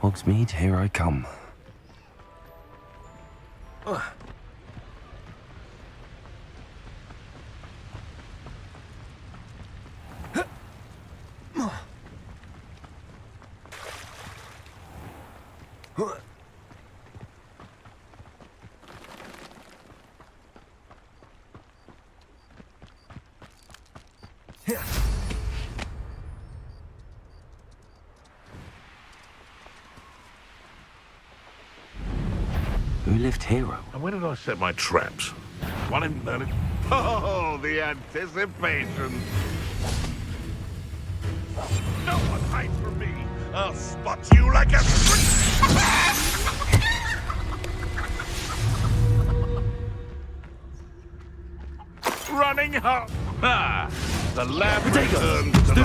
Hogsmeade, here I come. Who lived here? And where did I set my traps? One in... Oh, the anticipation! No one hides from me! I'll spot you like a... Running hot! Ah! The lab returns to the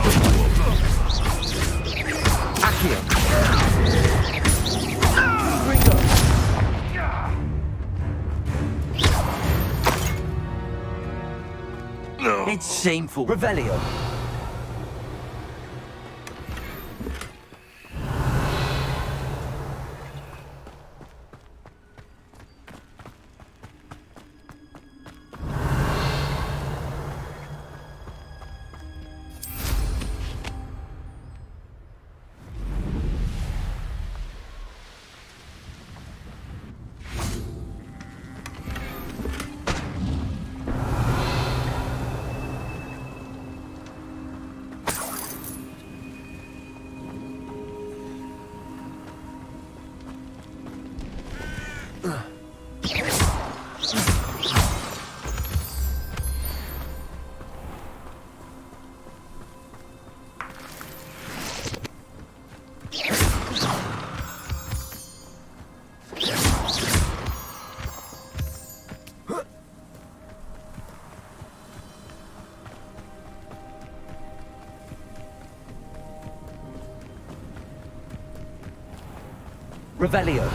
Accio! It's shameful. Revelio. Revelio.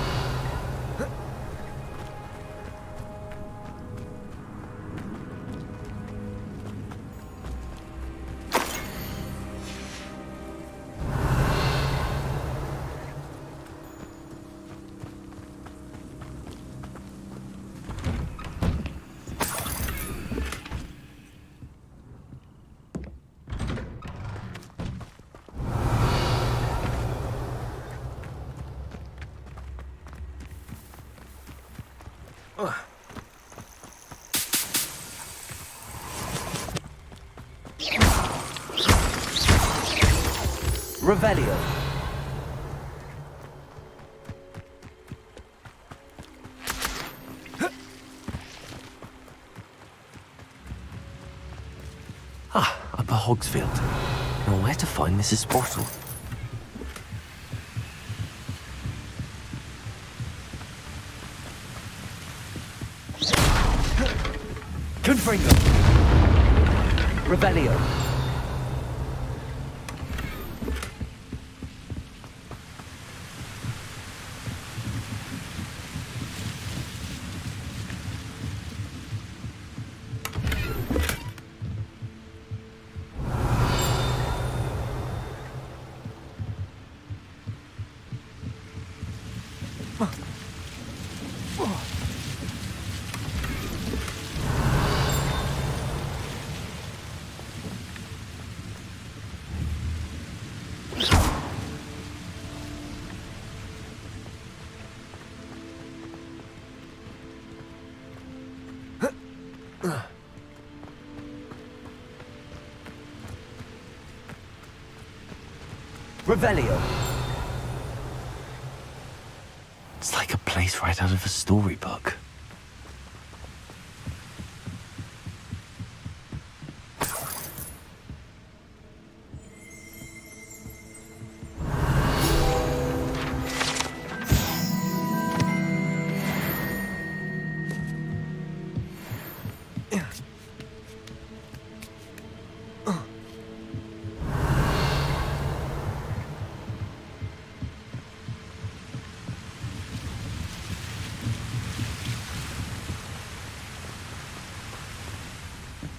Revelio. Upper Hogsfield. Now where to find Mrs. Bottle? Confringo. Revelio. Revelio. It's like a place right out of a storybook.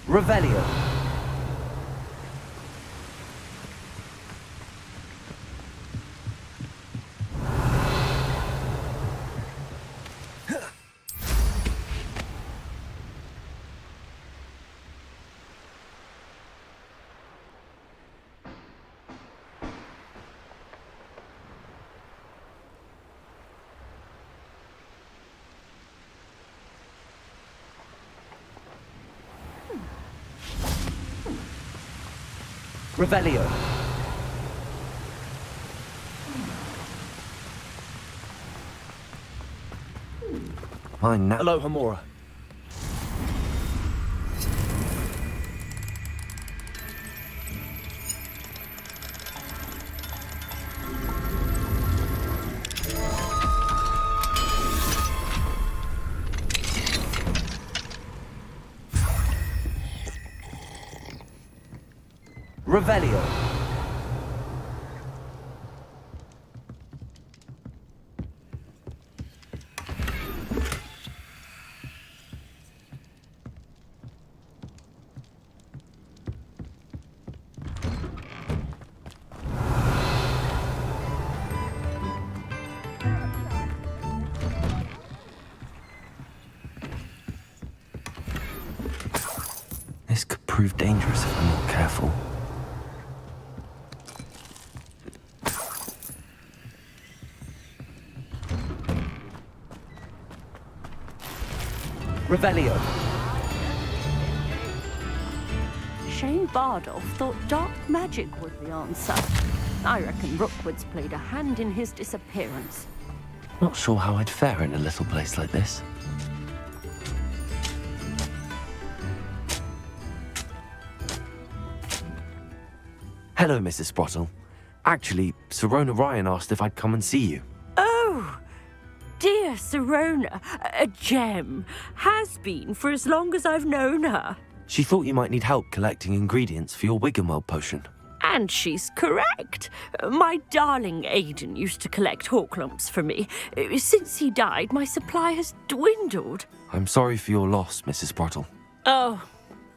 Revelio. Revelio. Mine now. Aloha Mora. Revelio. This could prove dangerous if I'm not careful. Revelio. Shane Bardolph thought dark magic was the answer. I reckon Rookwood's played a hand in his disappearance. Not sure how I'd fare in a little place like this. Hello, Mrs. Sprottle. Actually, Sirona Ryan asked if I'd come and see you. Oh, dear Sirona, a gem. Has been for as long as I've known her. She thought you might need help collecting ingredients for your Wiggenweld potion. And she's correct. My darling Aidan used to collect hawklumps for me. Since he died, my supply has dwindled. I'm sorry for your loss, Mrs. Sprottle. Oh,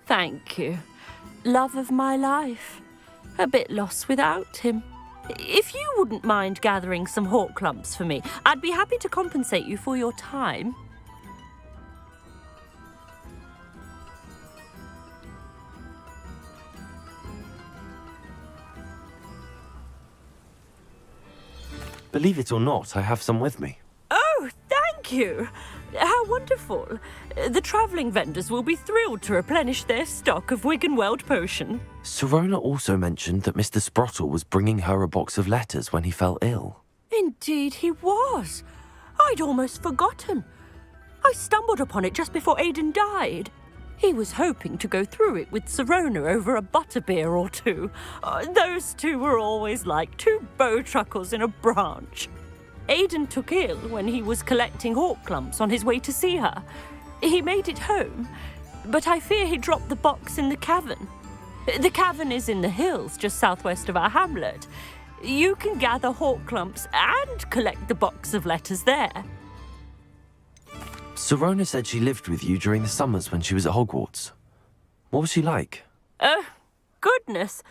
thank you. Love of my life. A bit lost without him. If you wouldn't mind gathering some hawklumps for me, I'd be happy to compensate you for your time. Believe it or not, I have some with me. Oh, thank you. How wonderful. The travelling vendors will be thrilled to replenish their stock of Wiggenweld potion. Sirona also mentioned that Mr. Sprottle was bringing her a box of letters when he fell ill. Indeed he was. I'd almost forgotten. I stumbled upon it just before Aidan died. He was hoping to go through it with Sirona over a butterbeer or two. Those two were always like two bowtruckles in a branch. Aidan took ill when he was collecting hawklumps on his way to see her. He made it home, but I fear he dropped the box in the cavern. The cavern is in the hills just southwest of our hamlet. You can gather hawklumps and collect the box of letters there. Sirona said she lived with you during the summers when she was at Hogwarts. What was she like? Oh, goodness.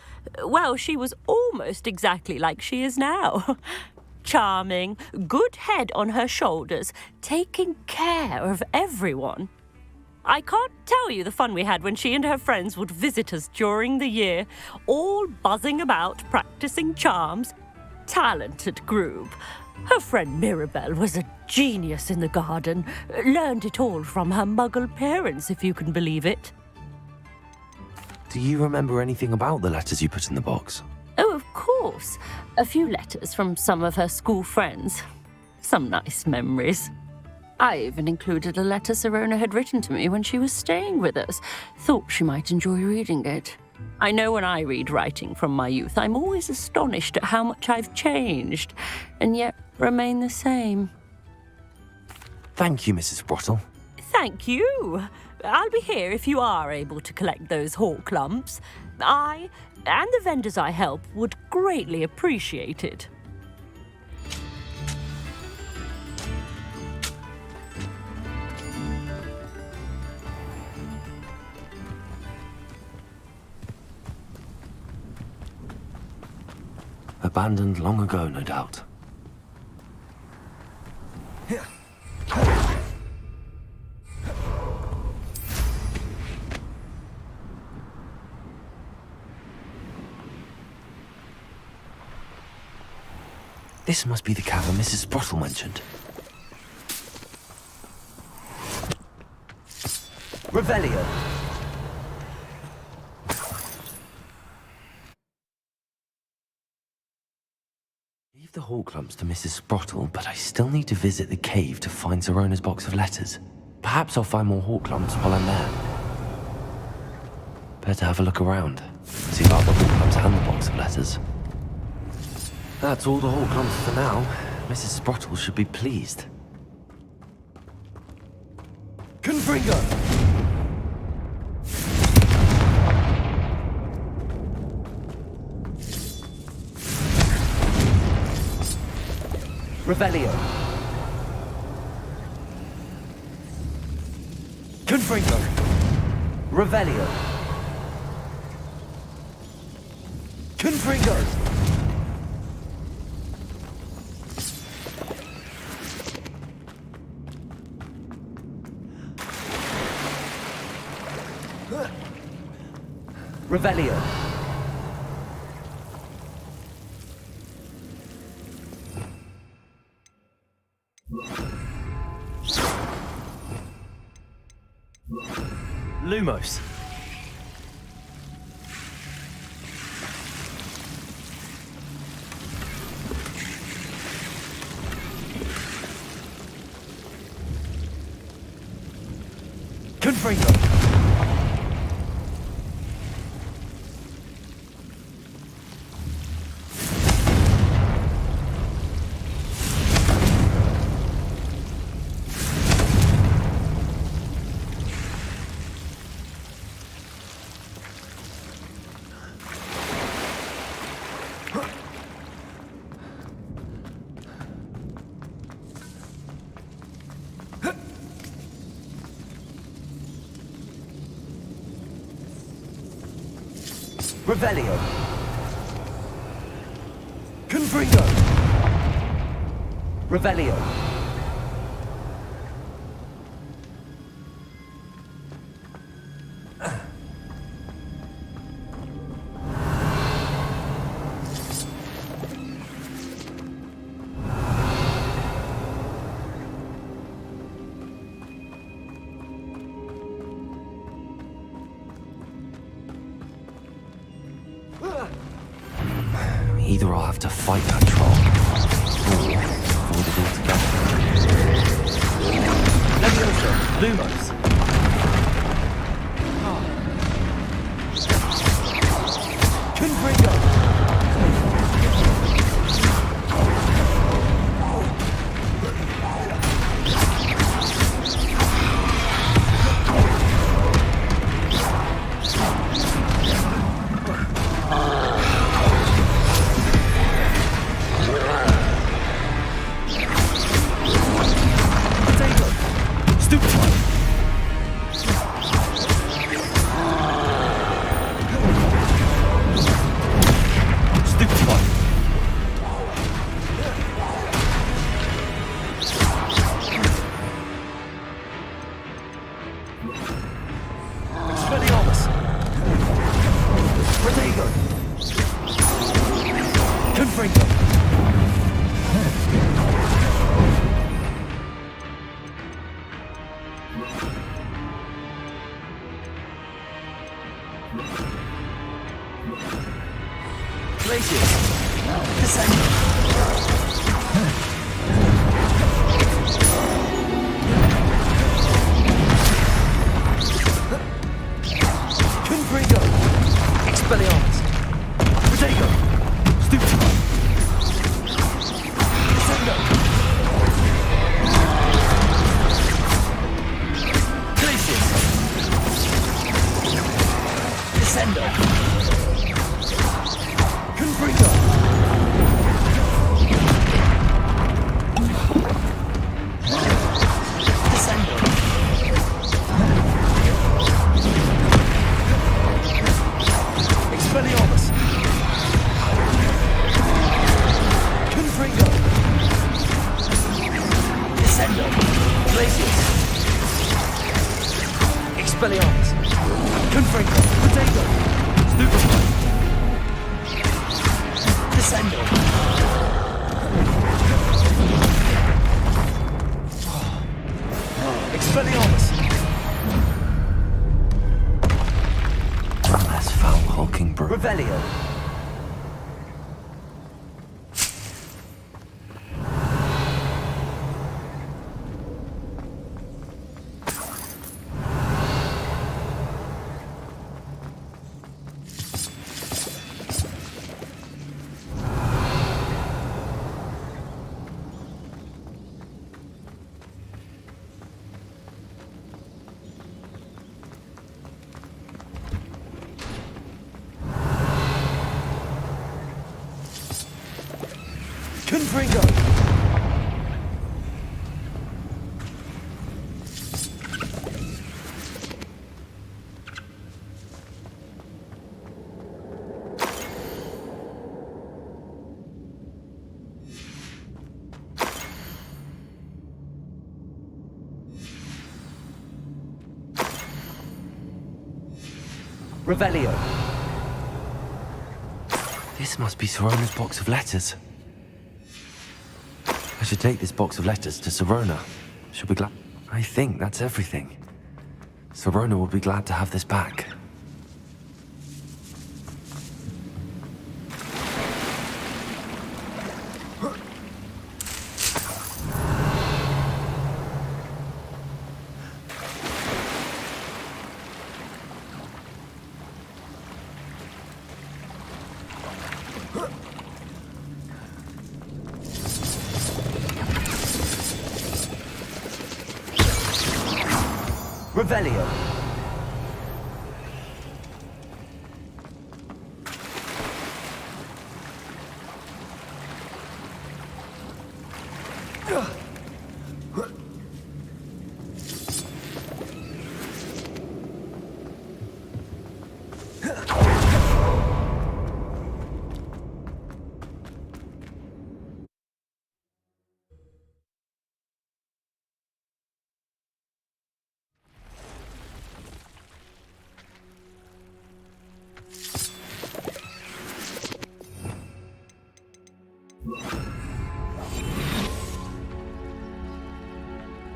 Well, she was almost exactly like she is now. Charming, good head on her shoulders, taking care of everyone. I can't tell you the fun we had when she and her friends would visit us during the year, all buzzing about, practicing charms. Talented group. Her friend Mirabelle was a genius in the garden. Learned it all from her muggle parents, if you can believe it. Do you remember anything about the letters you put in the box? Oh, of course. A few letters from some of her school friends. Some nice memories. I even included a letter Sirona had written to me when she was staying with us. Thought she might enjoy reading it. I know when I read writing from my youth, I'm always astonished at how much I've changed, and yet remain the same. Thank you, Mrs. Sprottle. Thank you. I'll be here if you are able to collect those hawklumps. I, and the vendors I help, would greatly appreciate it. abandoned long ago, no doubt. This must be the cavern Mrs. Sprottle mentioned. Revelio. Leave the Horklumps to Mrs. Sprottle, but I still need to visit the cave to find Zerona's box of letters. Perhaps I'll find more Horklumps while I'm there. Better have a look around. See about the Horklumps and the box of letters. That's all the Horklumps for now. Mrs. Sprottle should be pleased. Confringo. Revelio. Confringo. Revelio. Confringo. Revelio. Lumos. Confringo. Revelio. Confringo. Revelio. Either I'll have to fight that troll, or avoid it altogether. Leviosa. Lumos. Confringo. Descendo. Glacius. Expelliarmus. Confringo. Potato. Stupefy. Descendo. Expelliarmus. One less foul hulking brew. Revelio. Confringo. Revelio. This must be Sirona's box of letters. I should take this box of letters to Sirona. She'll be glad. I think that's everything. Sirona will be glad to have this back. Revelio.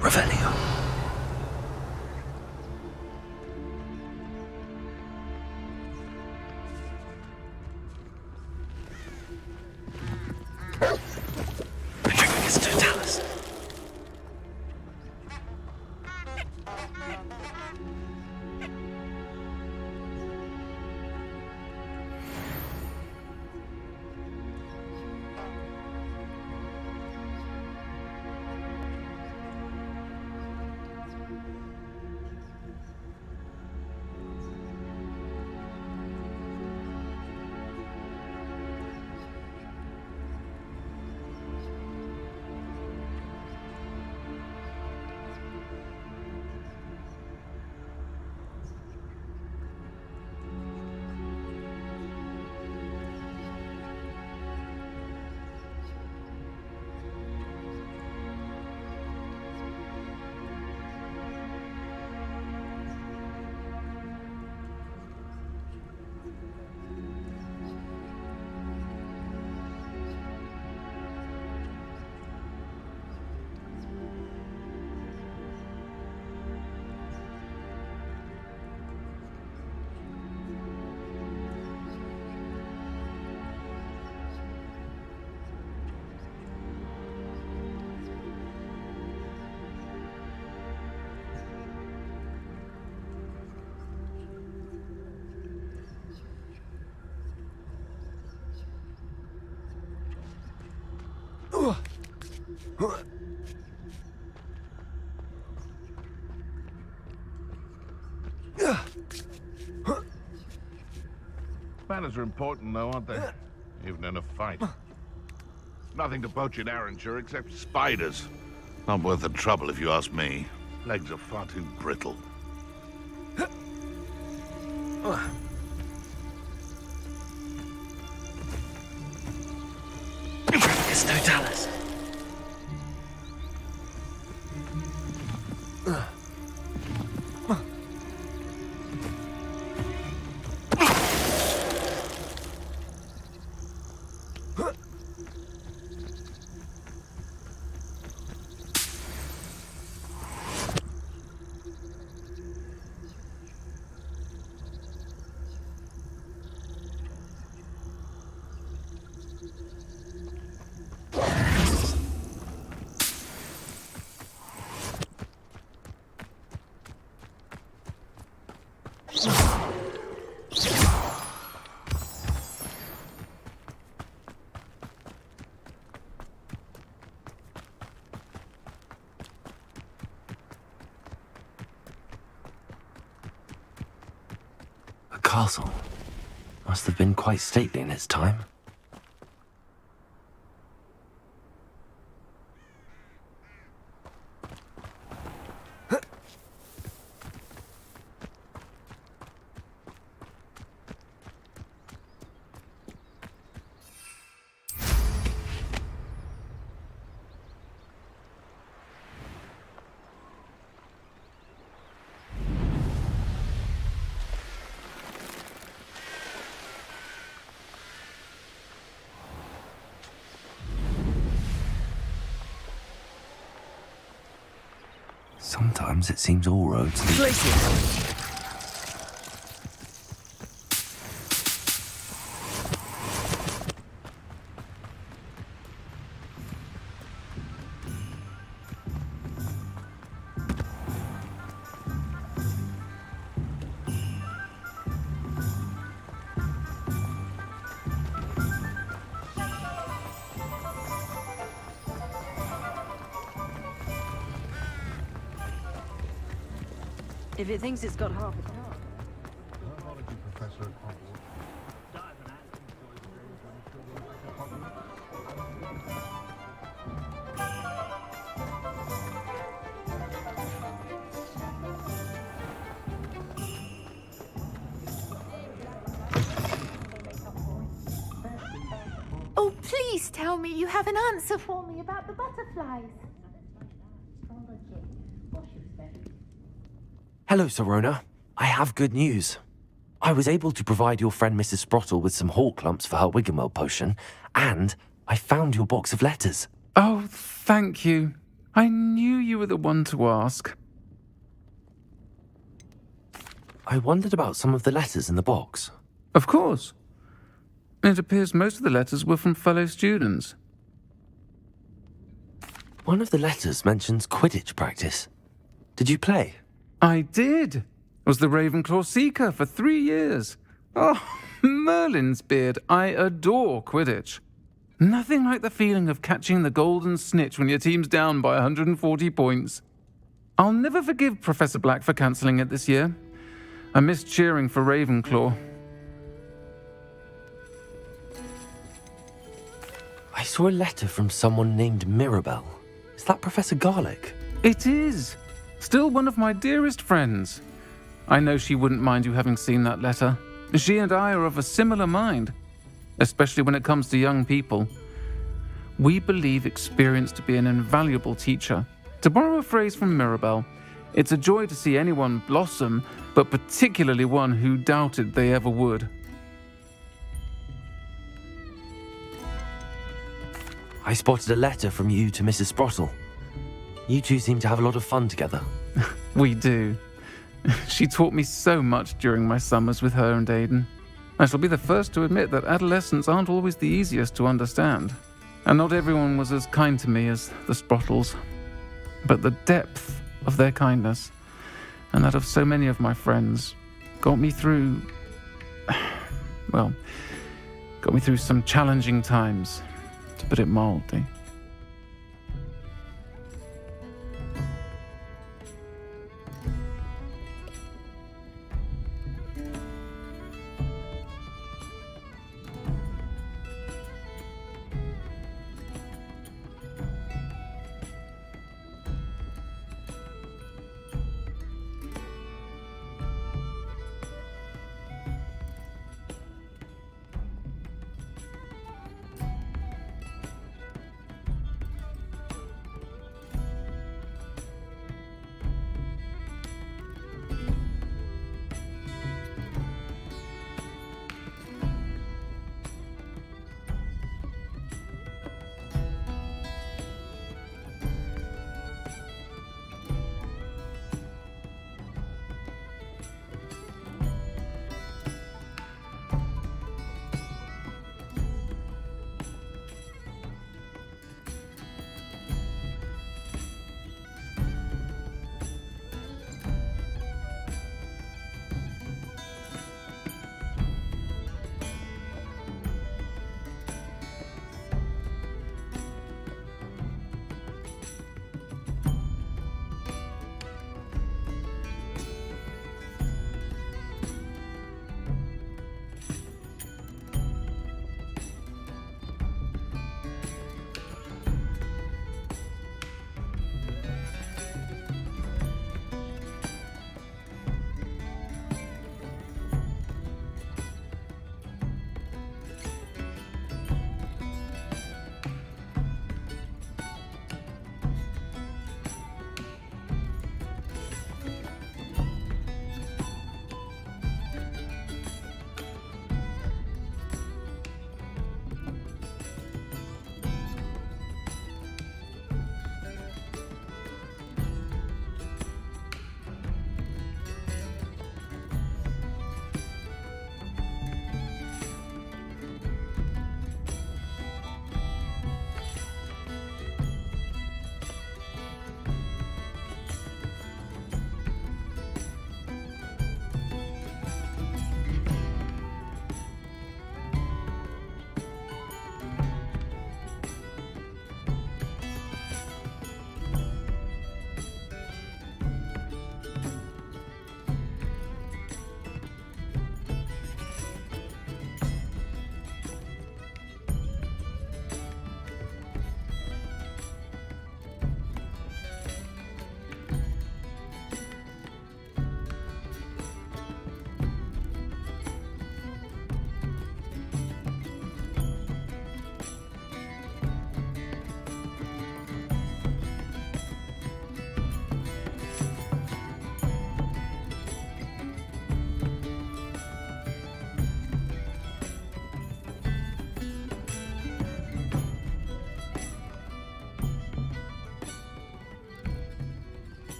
Revelio. It's Totalis. Manners are important, though, aren't they? Even in a fight. Nothing to poach in Arranshire except spiders. Not worth the trouble, if you ask me. Legs are far too brittle. It's Totalis. castle. Must have been quite stately in its time. Sometimes it seems all roads lead... Glaciers! If it thinks it's got half a car. Oh, please tell me you have an answer for me about the butterflies. Hello, Serona. I have good news. I was able to provide your friend Mrs. Sprottle with some hawk lumps for her Wiggenweld potion, and I found your box of letters. Oh, thank you. I knew you were the one to ask. I wondered about some of the letters in the box. Of course. It appears most of the letters were from fellow students. One of the letters mentions Quidditch practice. Did you play? I did. Was the Ravenclaw Seeker for 3 years. Oh, Merlin's beard. I adore Quidditch. Nothing like the feeling of catching the golden snitch when your team's down by 140 points. I'll never forgive Professor Black for cancelling it this year. I missed cheering for Ravenclaw. I saw a letter from someone named Mirabelle. Is that Professor Garlick? It is. Still one of my dearest friends. I know she wouldn't mind you having seen that letter. She and I are of a similar mind, especially when it comes to young people. We believe experience to be an invaluable teacher. To borrow a phrase from Mirabelle, it's a joy to see anyone blossom, but particularly one who doubted they ever would. I spotted a letter from you to Mrs. Sprottle. You two seem to have a lot of fun together. We do. She taught me so much during my summers with her and Aidan. I shall be the first to admit that adolescents aren't always the easiest to understand. And not everyone was as kind to me as the Sprottles. But the depth of their kindness, and that of so many of my friends, got me through... well, got me through some challenging times, to put it mildly.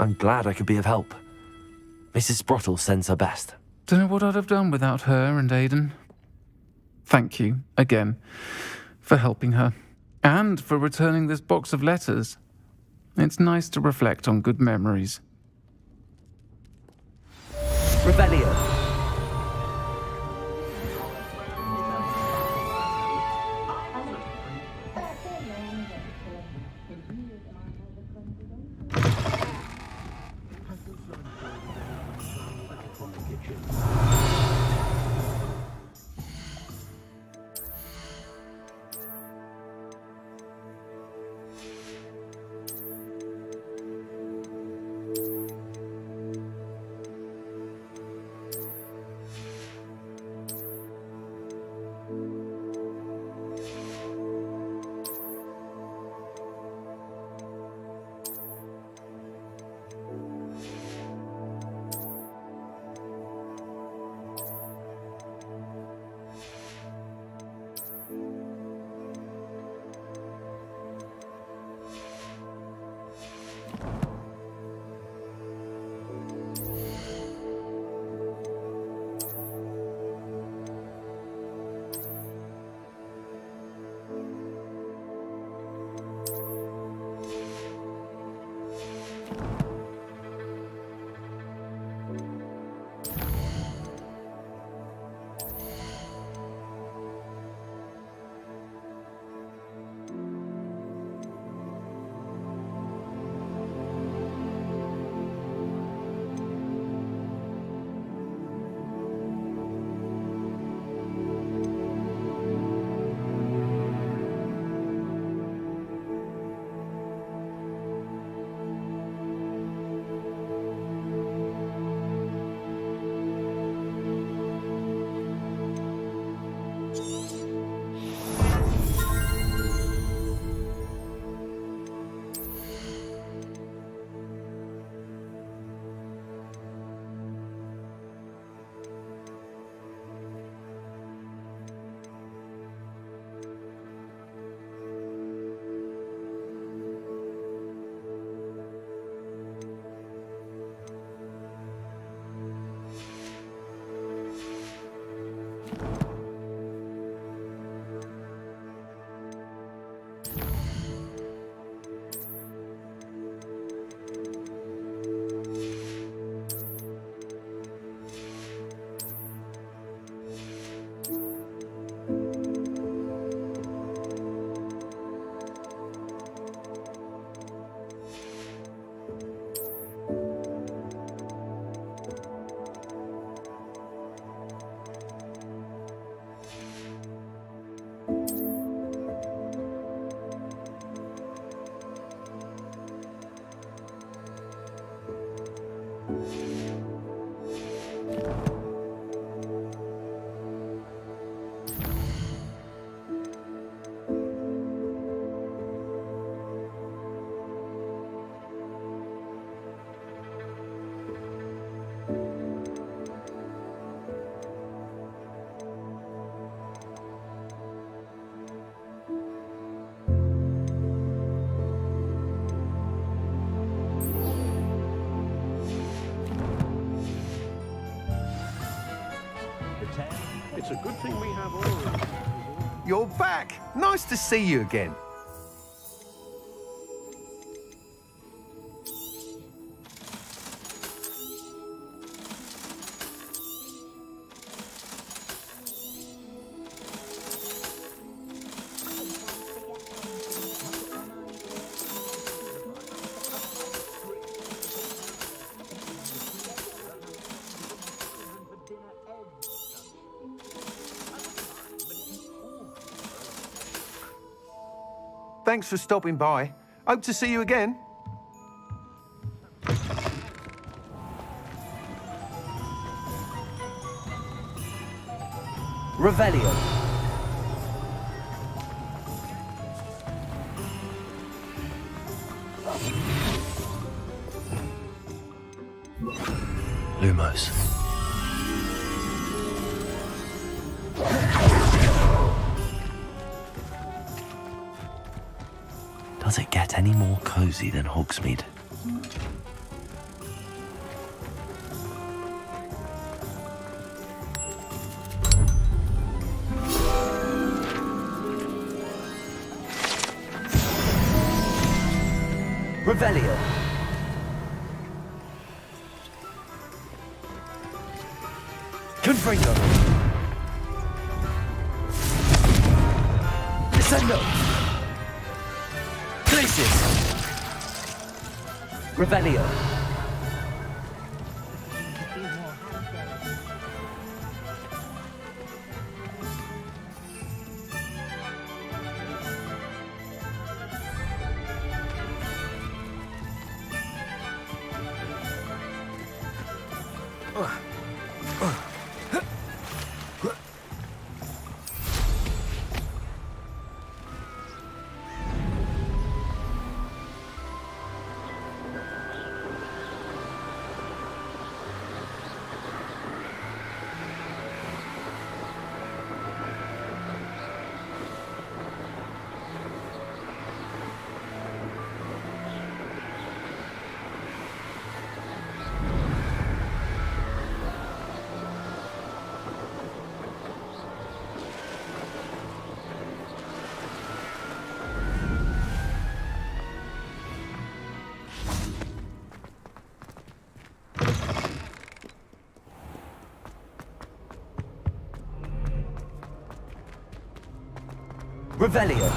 I'm glad I could be of help. Mrs. Sprottle sends her best. Don't know what I'd have done without her and Aidan. Thank you, again, for helping her, and for returning this box of letters. It's nice to reflect on good memories. Revelio. It's a good thing we have all. You're back. Nice to see you again. Thanks for stopping by. Hope to see you again. Revelio. Lumos. Does it get any more cozy than Hogsmeade? Revelio. Confringo. Descendo. Glacis. Revelio. Revelio.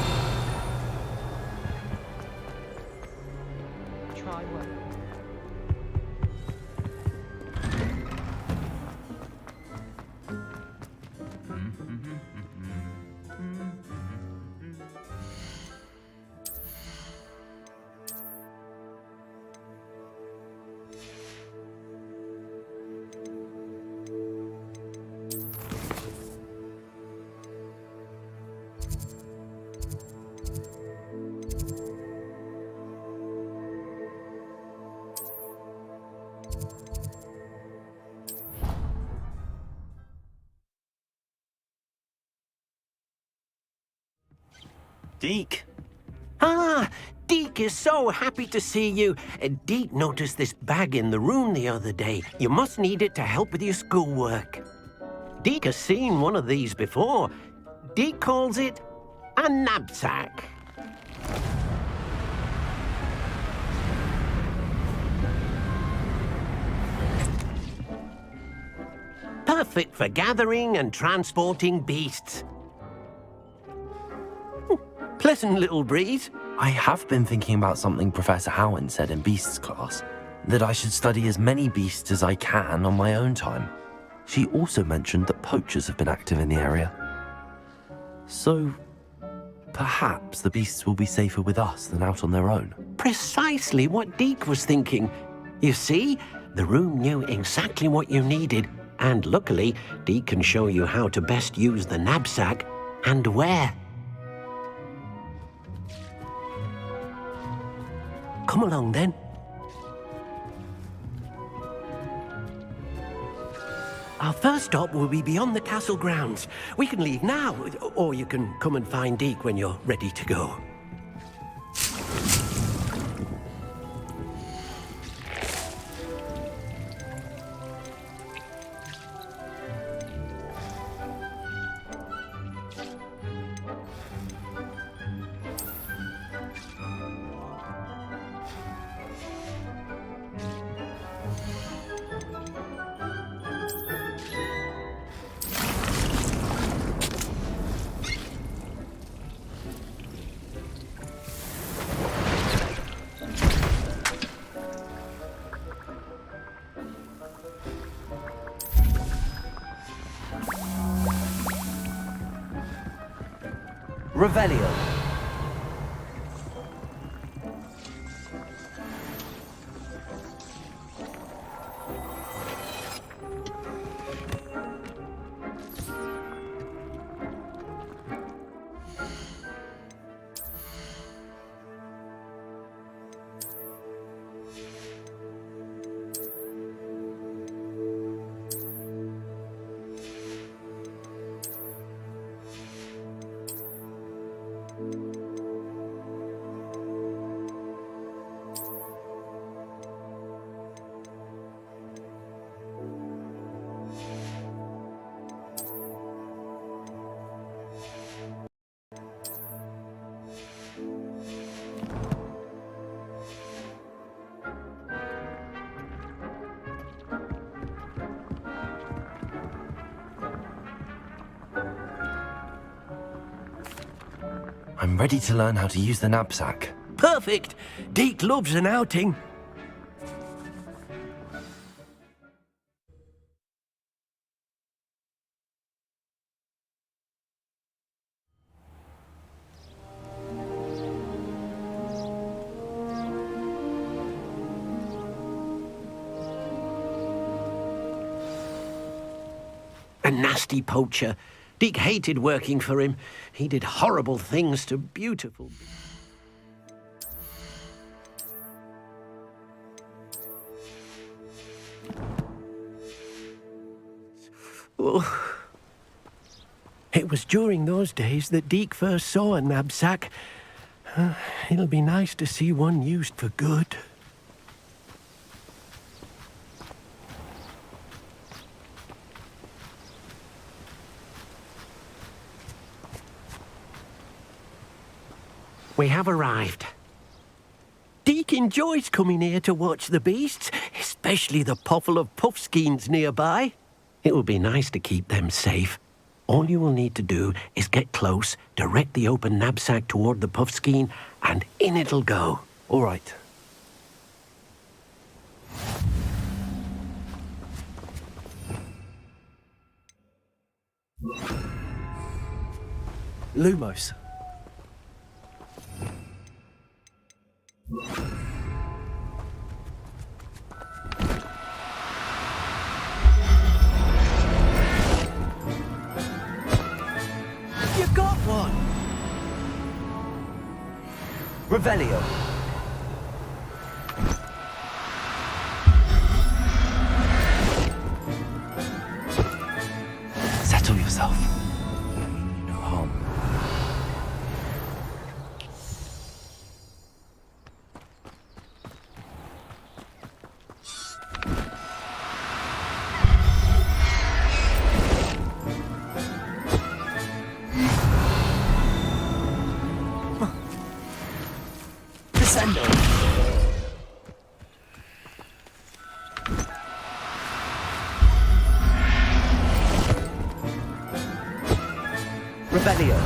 Try work. Deke, Ah, Deke is so happy to see you. Deke noticed this bag in the room the other day. You must need it to help with your schoolwork. Deke has seen one of these before. Deke calls it a knapsack. Perfect for gathering and transporting beasts. Pleasant little breeze. I have been thinking about something Professor Howard said in Beasts class, that I should study as many beasts as I can on my own time. She also mentioned that poachers have been active in the area. So, perhaps the beasts will be safer with us than out on their own. Precisely what Deke was thinking. You see, the room knew exactly what you needed, and luckily, Deke can show you how to best use the knapsack and where. Come along then. Our first stop will be beyond the castle grounds. We can leave now, or you can come and find Deke when you're ready to go. Revelio. I'm ready to learn how to use the knapsack. Perfect. Deke loves an outing. A nasty poacher. Deke hated working for him. He did horrible things to beautiful... Oh. It was during those days that Deke first saw a knapsack. It'll be nice to see one used for good. We have arrived. Deke enjoys coming here to watch the beasts, especially the poffle of puffskeins nearby. It will be nice to keep them safe. All you will need to do is get close, direct the open knapsack toward the puffskein, and in it'll go. All right. Lumos. You got one! Revelio. Settle yourself. No harm. Descendo. Revelio.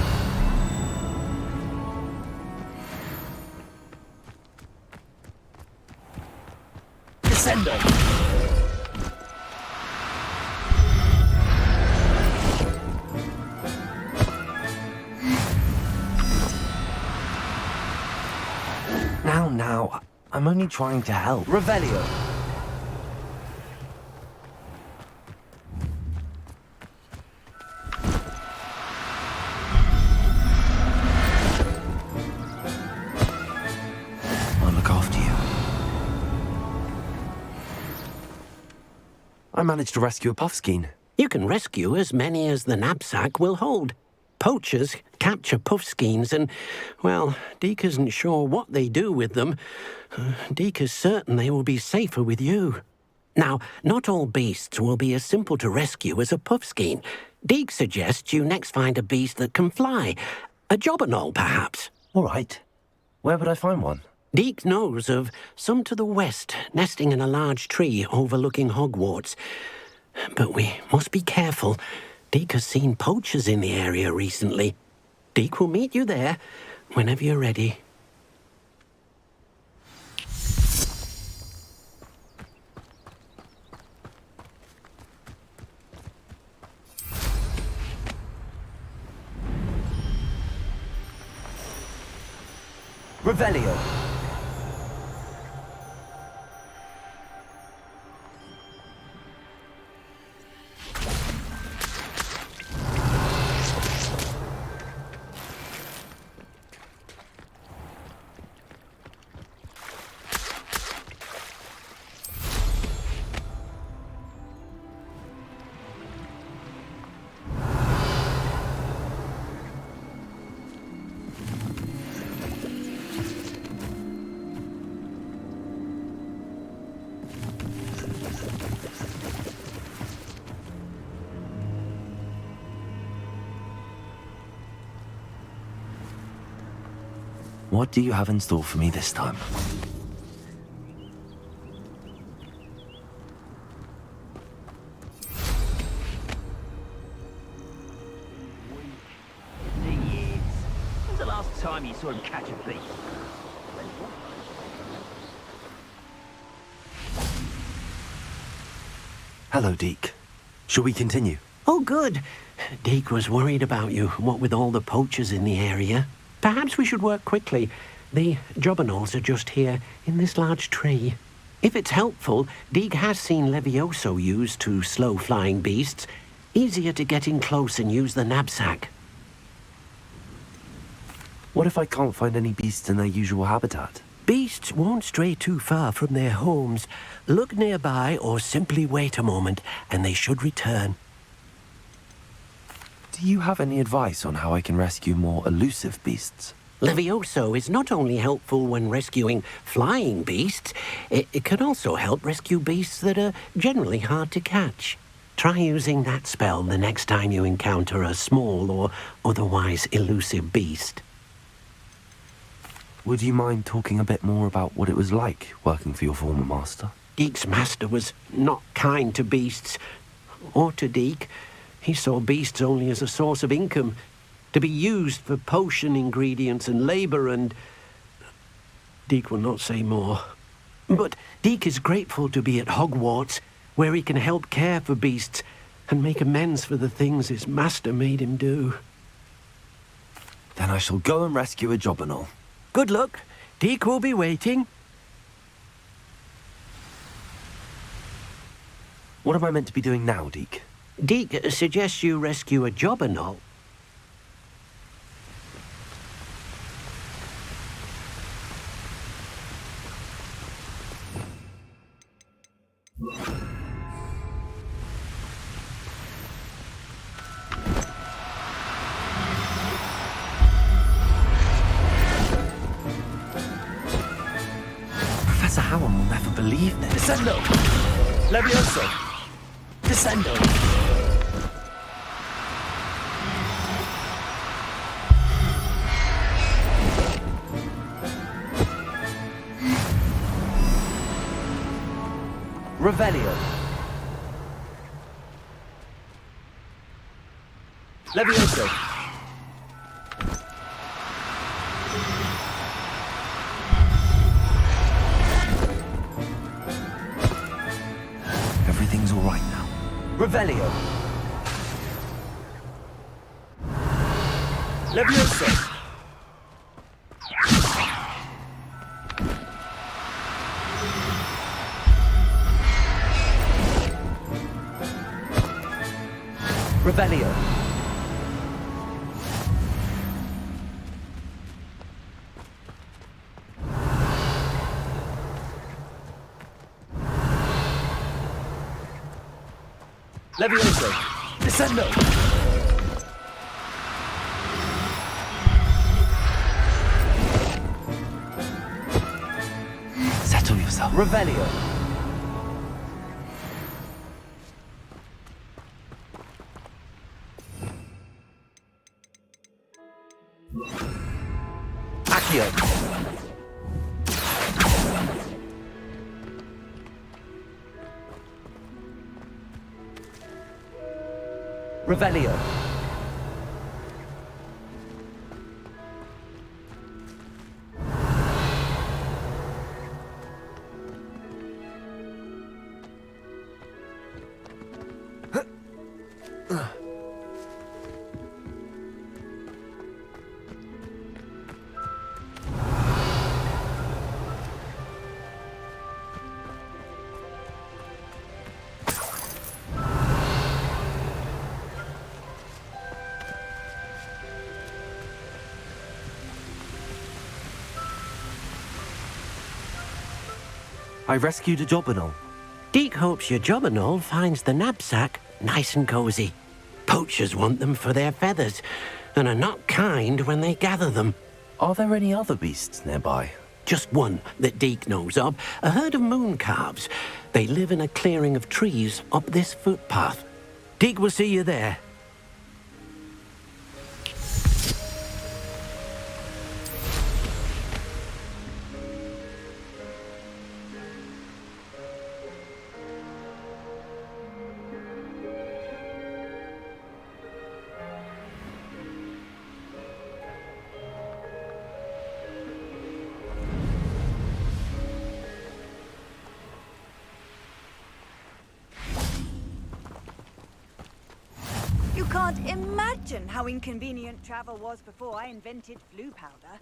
Descendo. Now, I'm only trying to help. Revelio. I'll look after you. I managed to rescue a puffskein. You can rescue as many as the knapsack will hold. Poachers capture puffskeins and, well, Deke isn't sure what they do with them. Deke is certain they will be safer with you. Now, not all beasts will be as simple to rescue as a puffskein. Deke suggests you next find a beast that can fly. A jobberknoll, perhaps. All right. Where would I find one? Deke knows of some to the west, nesting in a large tree overlooking Hogwarts. But we must be careful. Deke has seen poachers in the area recently. Deke will meet you there whenever you're ready. Revelio. What do you have in store for me this time? When's the last time time you saw him catch a beast. Hello, Deke. Shall we continue? Oh, good. Deke was worried about you, what with all the poachers in the area. Perhaps we should work quickly. The jobberknolls are just here, in this large tree. If it's helpful, Deke has seen Levioso used to slow flying beasts. Easier to get in close and use the knapsack. What if I can't find any beasts in their usual habitat? Beasts won't stray too far from their homes. Look nearby or simply wait a moment, and they should return. Do you have any advice on how I can rescue more elusive beasts? Levioso is not only helpful when rescuing flying beasts, it can also help rescue beasts that are generally hard to catch. Try using that spell the next time you encounter a small or otherwise elusive beast. Would you mind talking a bit more about what it was like working for your former master? Deke's master was not kind to beasts, or to Deke. He saw beasts only as a source of income, to be used for potion ingredients and labor, and Deke will not say more. But Deke is grateful to be at Hogwarts, where he can help care for beasts and make amends for the things his master made him do. Then I shall go and rescue a jobberknoll. Good luck. Deke will be waiting. What am I meant to be doing now, Deke? Deke suggests you rescue a jobberknoll. Professor Howard will never believe this. Descendo! Levioso! Descendo! Revelio! Levioso! Everything's all right now. Revelio! Levioso! Revelio! Levioso! Descendo! Settle yourself. Revelio! Accio! Revelio! I rescued a jobberknoll. Deke hopes your jobberknoll finds the knapsack nice and cozy. Poachers want them for their feathers, and are not kind when they gather them. Are there any other beasts nearby? Just one that Deke knows of, a herd of moon calves. They live in a clearing of trees up this footpath. Deke will see you there. can't imagine how inconvenient travel was before I invented blue powder.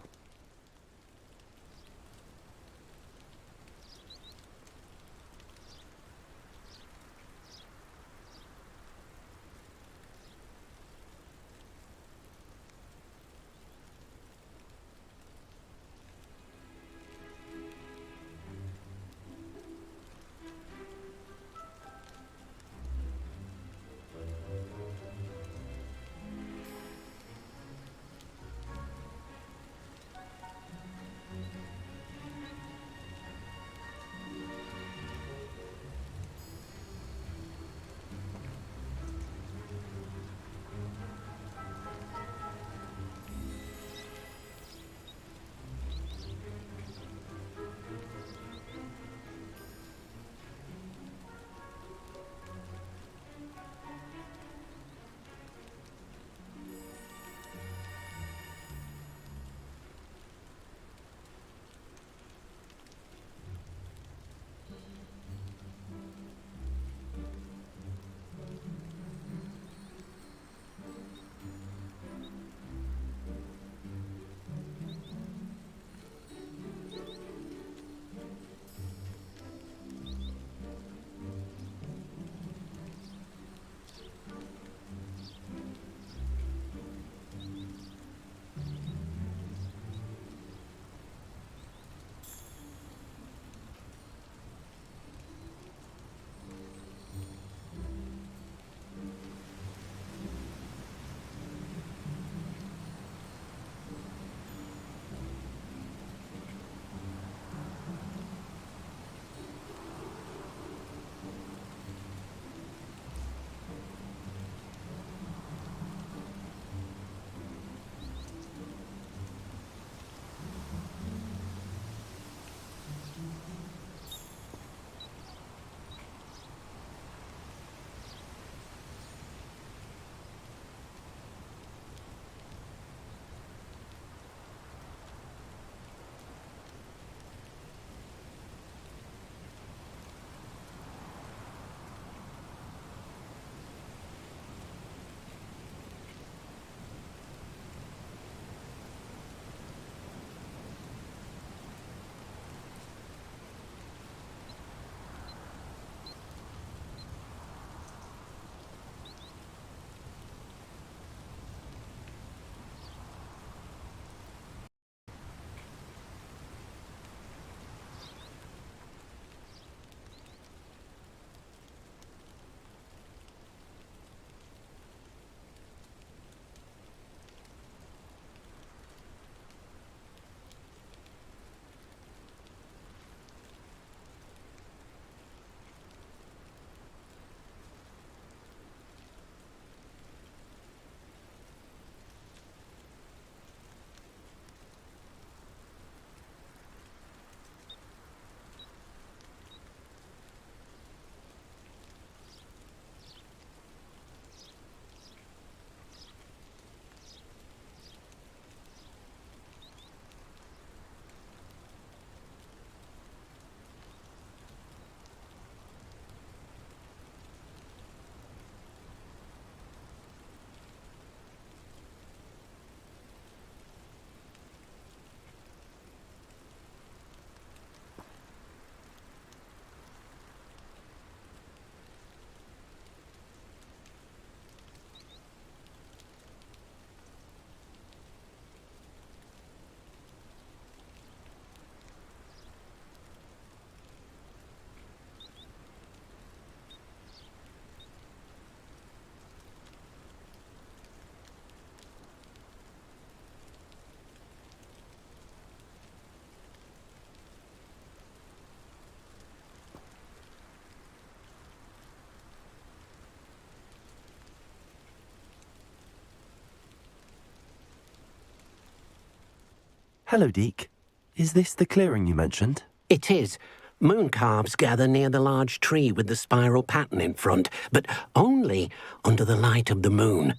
Hello, Deke. Is this the clearing you mentioned? It is. Moon calves gather near the large tree with the spiral pattern in front, but only under the light of the moon.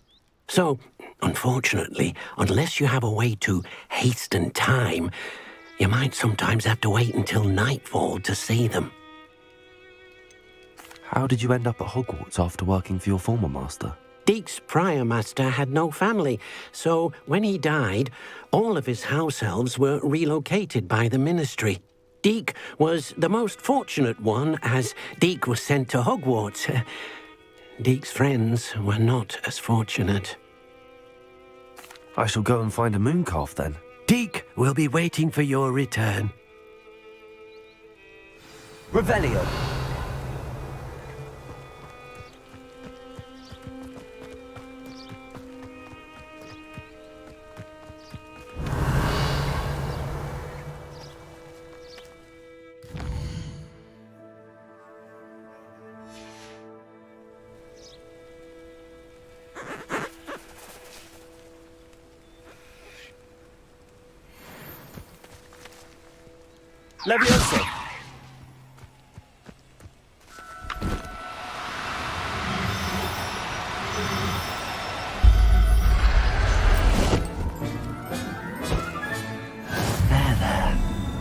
So, unfortunately, unless you have a way to hasten time, you might sometimes have to wait until nightfall to see them. How did you end up at Hogwarts after working for your former master? Deek's prior master had no family, so when he died, all of his house elves were relocated by the ministry. Deek was the most fortunate one, as Deek was sent to Hogwarts. Deek's friends were not as fortunate. I shall go and find a moon calf then. Deek will be waiting for your return. Revelio. Levioso. There.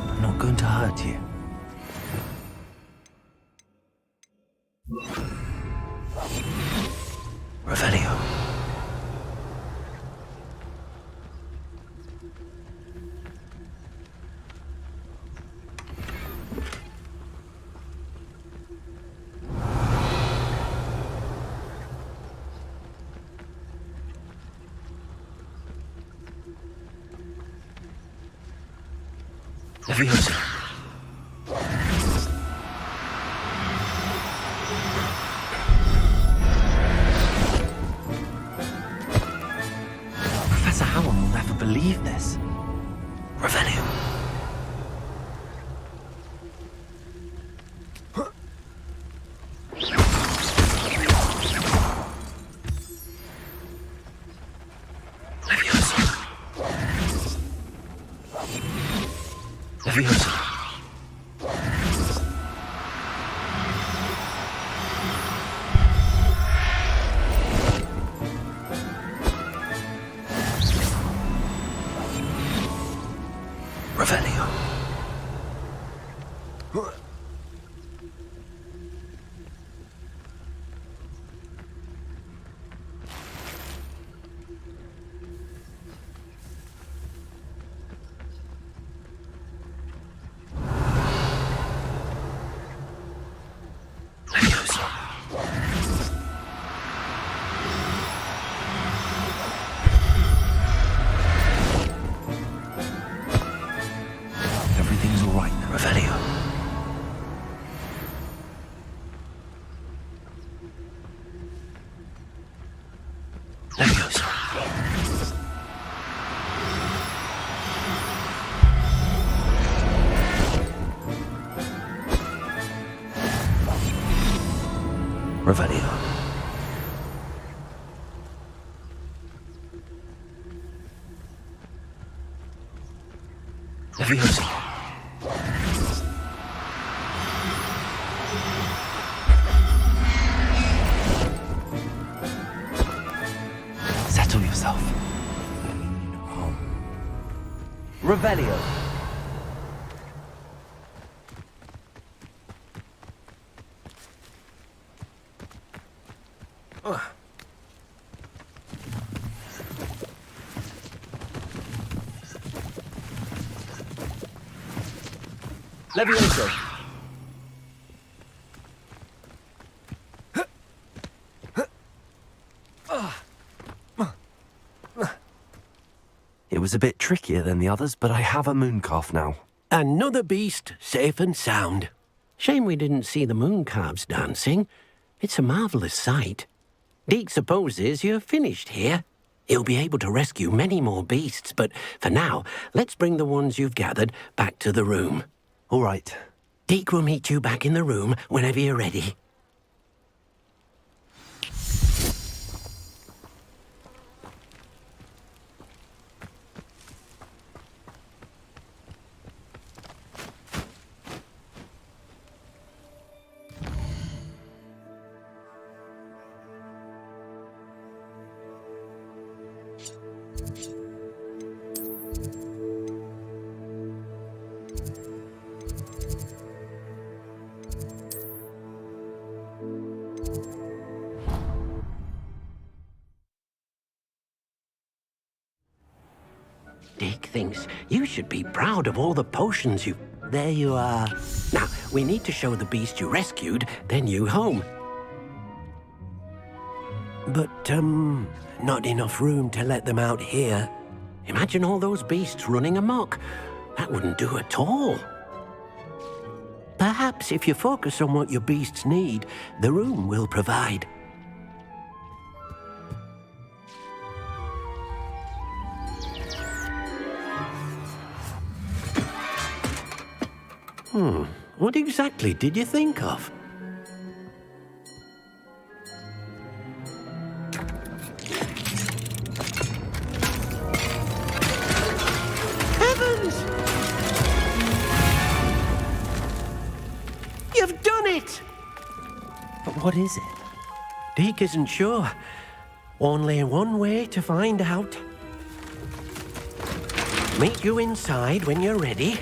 I'm not going to hurt you. Revelio. Levioso. Professor Howard will never believe this. Revelio. Levioso. Revelio. Everything's all right now, Revelio. Levioso. Revelio. Levioso. Settle yourself. Revelio. Levioso. It was a bit trickier than the others, but I have a moon calf now. Another beast safe and sound. Shame we didn't see the moon calves dancing. It's a marvelous sight. Deek supposes you're finished here. He'll be able to rescue many more beasts, but for now, let's bring the ones you've gathered back to the room. All right. Deek will meet you back in the room whenever you're ready. Dick thinks you should be proud of all the potions you... There you are. Now, we need to show the beast you rescued their new home. But, not enough room to let them out here. Imagine all those beasts running amok. That wouldn't do at all. Perhaps if you focus on what your beasts need, the room will provide. What exactly did you think of? Heavens! You've done it! But what is it? Deke isn't sure. Only one way to find out. Meet you inside when you're ready.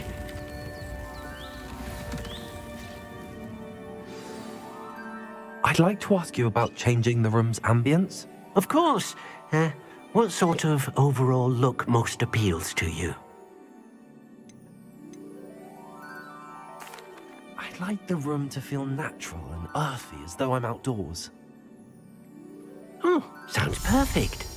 I'd like to ask you about changing the room's ambience. Of course. What sort of overall look most appeals to you? I'd like the room to feel natural and earthy, as though I'm outdoors. Oh, sounds perfect.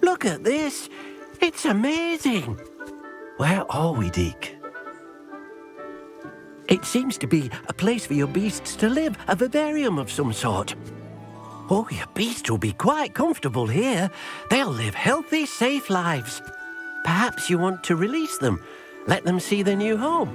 Look at this. It's amazing. Where are we, Deke? It seems to be a place for your beasts to live, a vivarium of some sort. Oh, your beasts will be quite comfortable here. They'll live healthy, safe lives. Perhaps you want to release them, let them see their new home.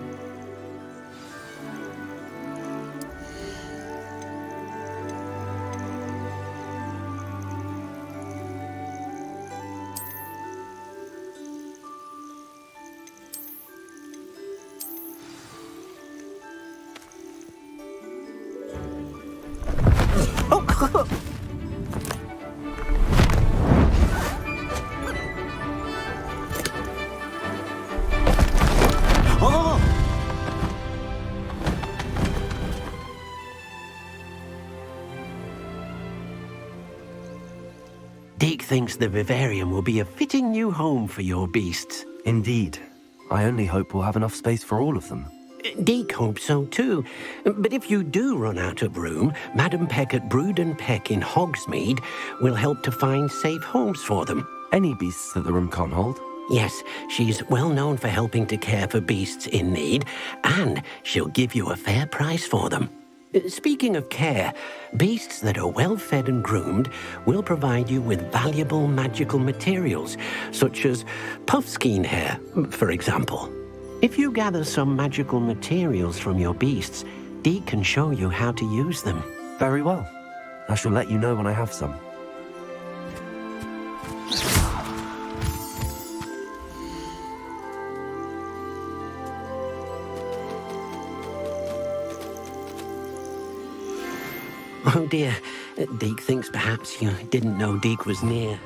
Deke thinks the vivarium will be a fitting new home for your beasts. Indeed. I only hope we'll have enough space for all of them. Deke hopes so too. But if you do run out of room, Madam Peck at Brood and Peck in Hogsmeade will help to find safe homes for them. Any beasts that the room can't hold? Yes, she's well known for helping to care for beasts in need, and she'll give you a fair price for them. Speaking of care, beasts that are well fed and groomed will provide you with valuable magical materials, such as puffskein hair, for example. If you gather some magical materials from your beasts, Deke can show you how to use them. Very well. I shall let you know when I have some. Oh dear, Deke thinks perhaps you didn't know Deke was near.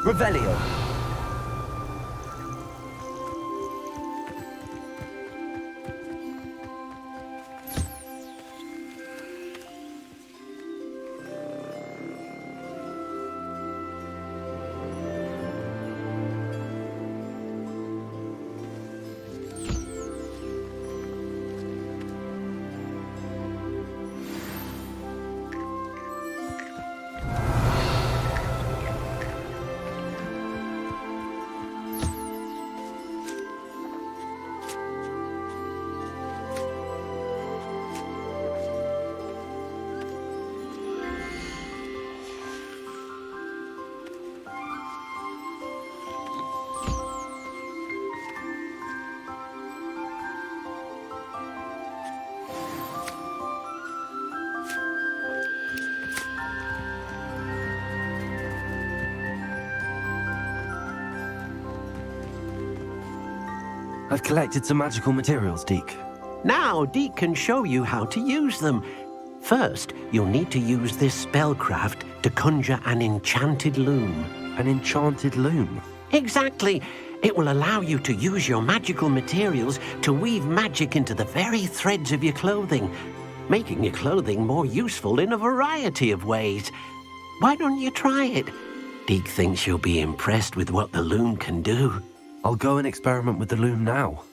Revelio. I've collected some magical materials, Deke. Now, Deke can show you how to use them. First, you'll need to use this spellcraft to conjure an enchanted loom. An enchanted loom? Exactly. It will allow you to use your magical materials to weave magic into the very threads of your clothing, making your clothing more useful in a variety of ways. Why don't you try it? Deke thinks you'll be impressed with what the loom can do. I'll go and experiment with the loom now.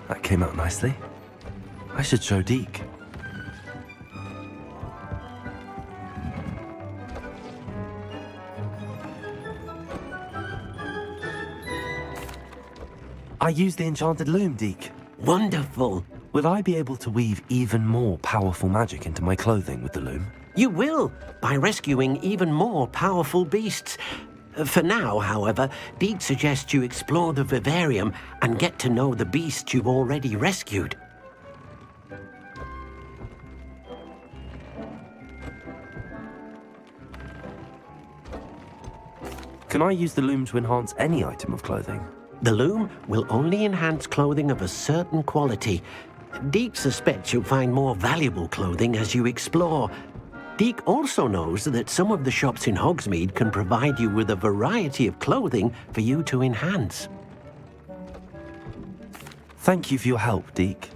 That came out nicely. I should show Deke. I used the enchanted loom, Deke. Wonderful. Will I be able to weave even more powerful magic into my clothing with the loom? You will, by rescuing even more powerful beasts. For now, however, Deke suggests you explore the vivarium and get to know the beasts you've already rescued. Can I use the loom to enhance any item of clothing? The loom will only enhance clothing of a certain quality. Deke suspects you'll find more valuable clothing as you explore. Deke also knows that some of the shops in Hogsmeade can provide you with a variety of clothing for you to enhance. Thank you for your help, Deke.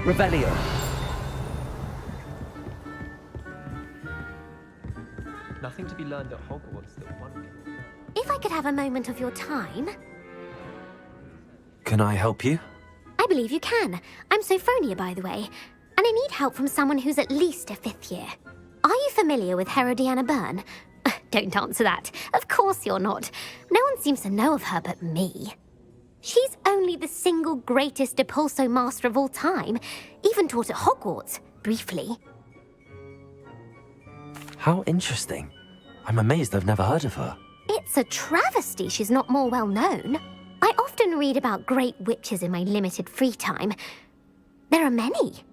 Revelio. Nothing to be learned at Hogwarts that one can learn. If I could have a moment of your time... Can I help you? I believe you can. I'm Sophronia, by the way, and I need help from someone who's at least a 5th year. Are you familiar with Herodiana Byrne? Don't answer that. Of course you're not. No one seems to know of her but me. She's only the single greatest Depulso master of all time, even taught at Hogwarts, briefly. How interesting. I'm amazed I've never heard of her. It's a travesty she's not more well known. I often read about great witches in my limited free time. There are many.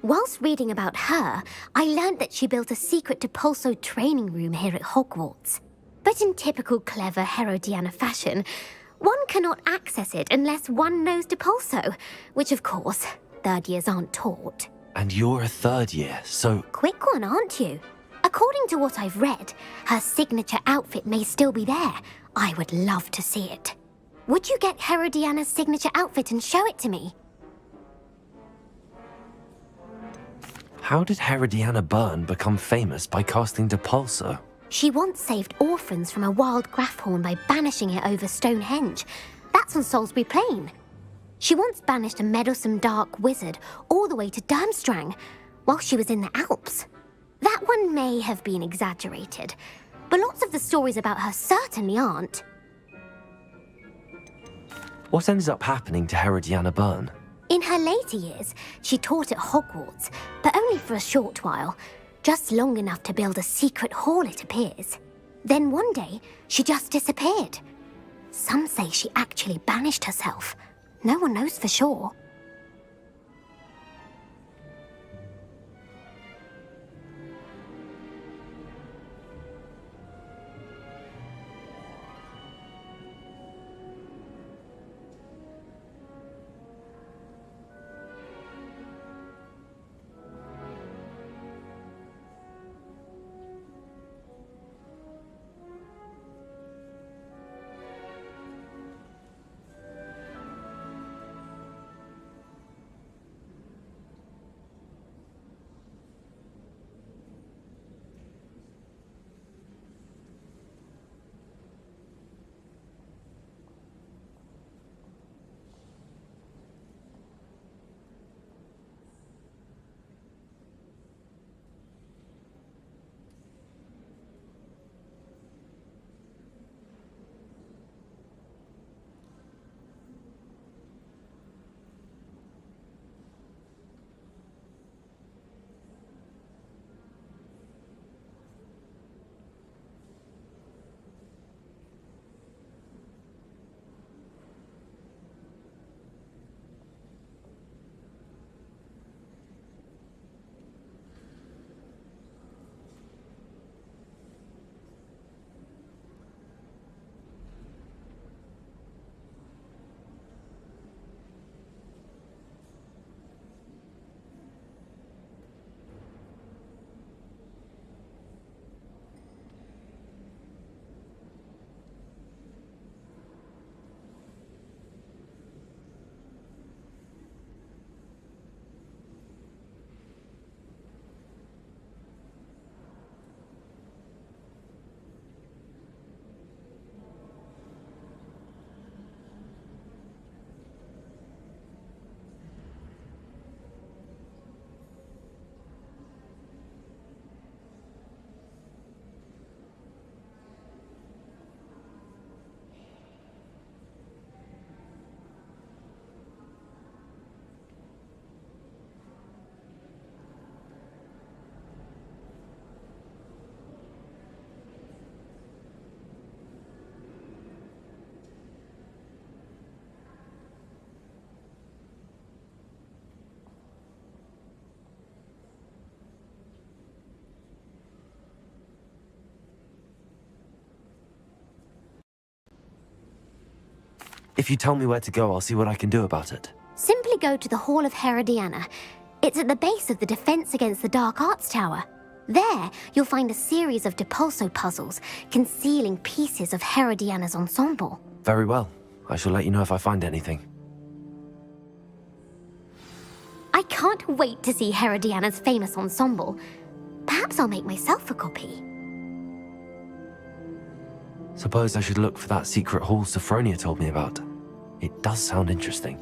Whilst reading about her, I learned that she built a secret Depulso training room here at Hogwarts. But in typical clever Herodiana fashion, one cannot access it unless one knows Depulso, which of course, 3rd years aren't taught. And you're a 3rd year, so... Quick one, aren't you? According to what I've read, her signature outfit may still be there. I would love to see it. Would you get Herodiana's signature outfit and show it to me? How did Herodiana Byrne become famous by casting Depulso? She once saved orphans from a wild Grafhorn by banishing it over Stonehenge. That's on Salisbury Plain. She once banished a meddlesome dark wizard all the way to Durmstrang while she was in the Alps. That one may have been exaggerated, but lots of the stories about her certainly aren't. What ended up happening to Herodiana Byrne? In her later years, she taught at Hogwarts, but only for a short while. Just long enough to build a secret hall, it appears. Then one day, she just disappeared. Some say she actually banished herself. No one knows for sure. If you tell me where to go, I'll see what I can do about it. Simply go to the Hall of Herodiana. It's at the base of the Defense Against the Dark Arts Tower. There, you'll find a series of Depulso puzzles concealing pieces of Herodiana's ensemble. Very well. I shall let you know if I find anything. I can't wait to see Herodiana's famous ensemble. Perhaps I'll make myself a copy. Suppose I should look for that secret hall Sophronia told me about. It does sound interesting.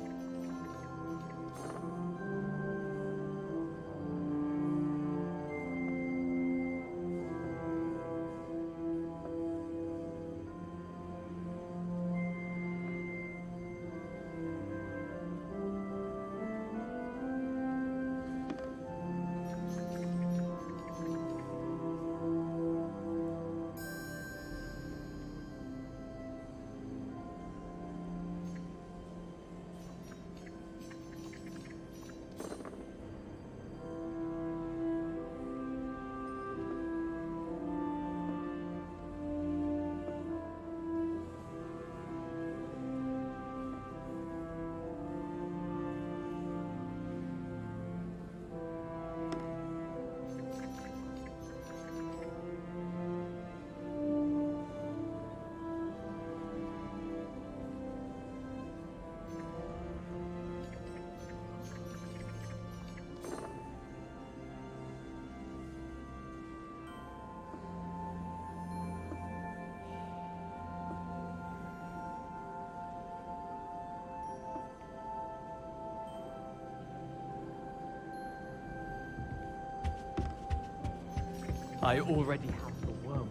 I already have the worm.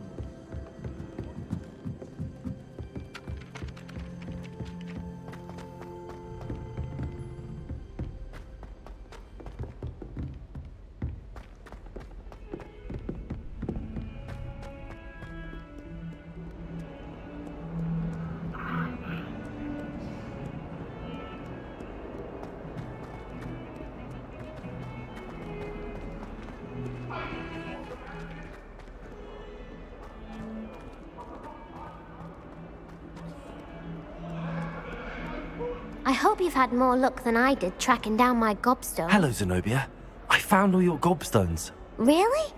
I hope you've had more luck than I did tracking down my gobstone. Hello, Zenobia. I found all your gobstones. Really?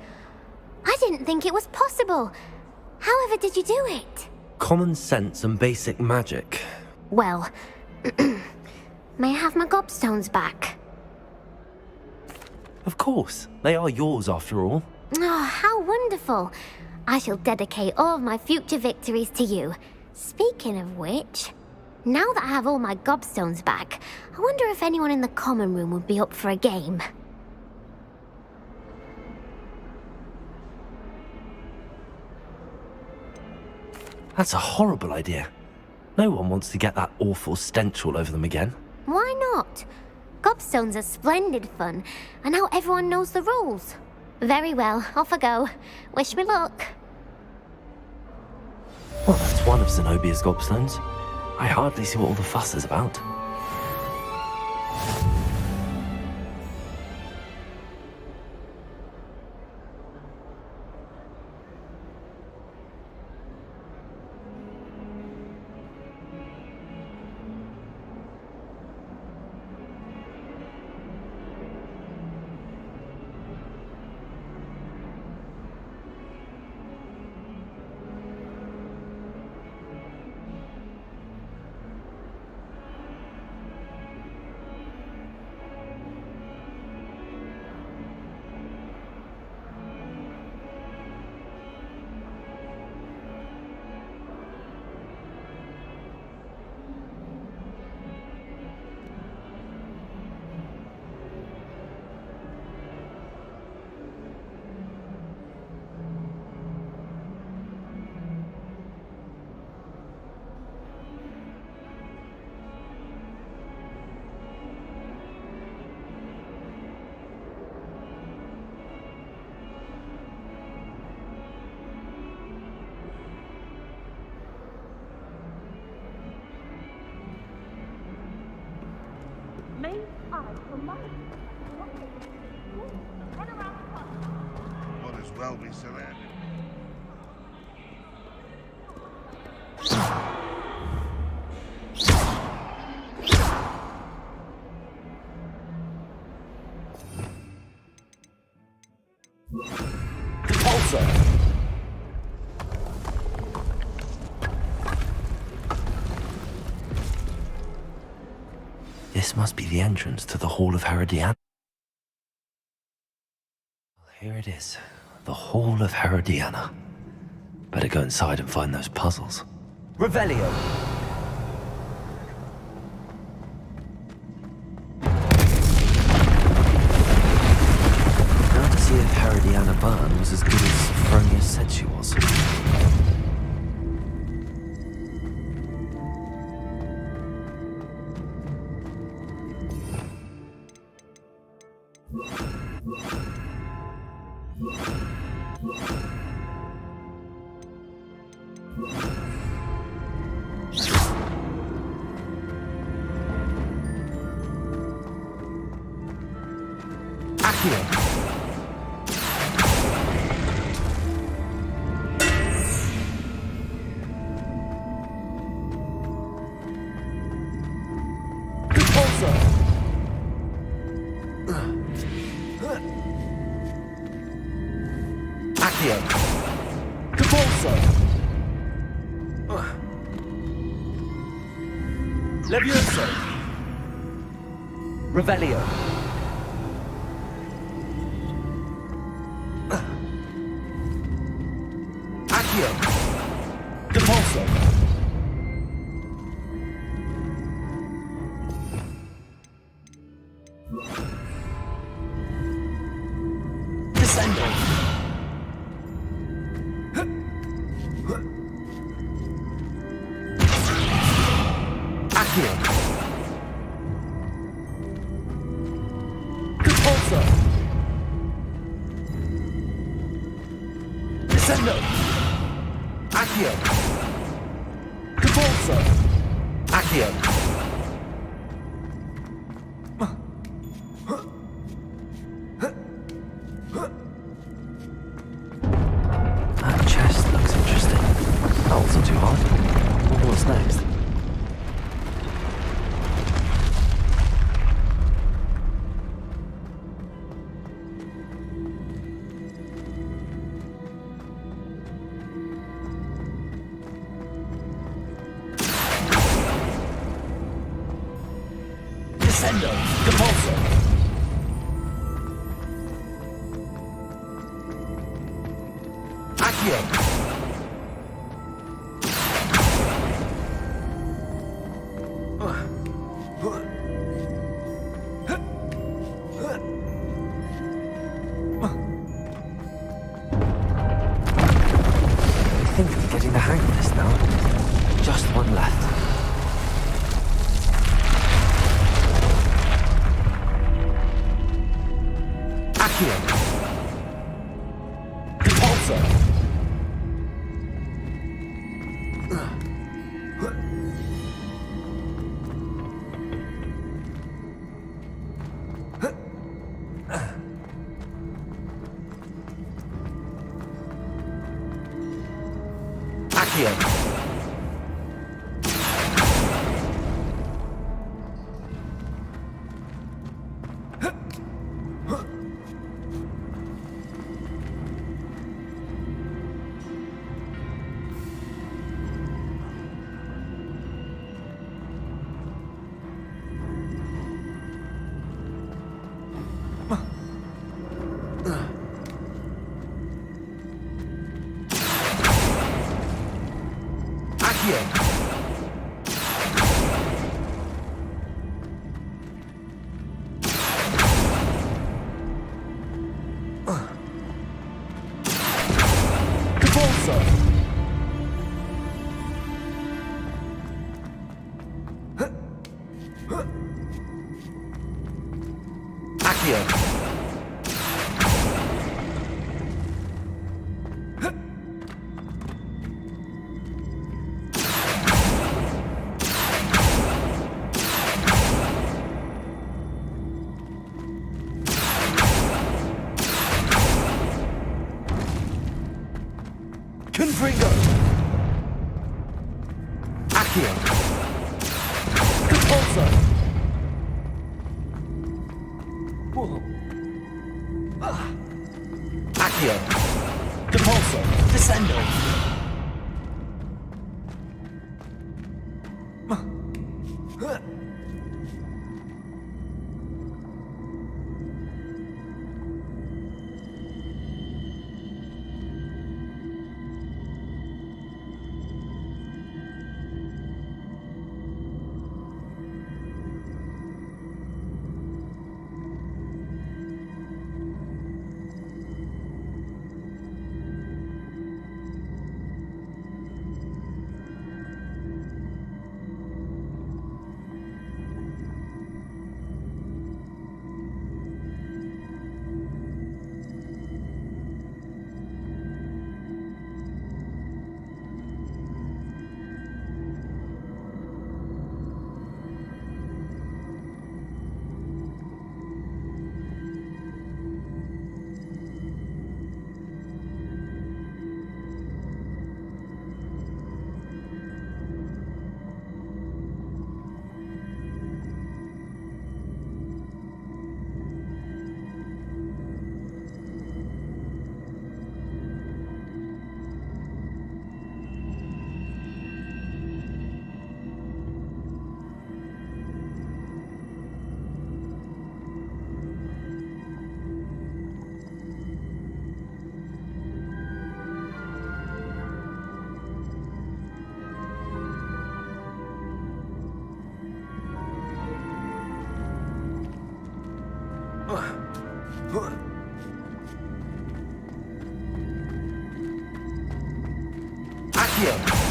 I didn't think it was possible. However did you do it? Common sense and basic magic. Well, may I have my gobstones back? Of course. They are yours after all. Oh, how wonderful. I shall dedicate all of my future victories to you. Speaking of which, now that I have all my gobstones back, I wonder if anyone in the common room would be up for a game. That's a horrible idea. No one wants to get that awful stench all over them again. Why not? Gobstones are splendid fun, and now everyone knows the rules. Very well, off I go. Wish me luck. Well, that's one of Zenobia's gobstones. I hardly see what all the fuss is about. Might as well be surrounded. This must be the entrance to the Hall of Herodiana. Here it is, the Hall of Herodiana. Better go inside and find those puzzles. Revelio. Now to see if Herodiana Byrne was as good as Sophronia said she was. Levioso. Revelio. Accio. Depulso. Descendo. Accio. Depulso. Descendo. Accio. Depulso. Accio. That chest looks interesting. That wasn't too hard. Wonder what's next. Descendo. Depulso. Accio. I think I'm getting the hang of this now. Just one left. Accio. Depulso. Accio. Accio. Depulso. Accio. Confringo. Accio. Depulso. Accio. Depulso. Descendo. Accio.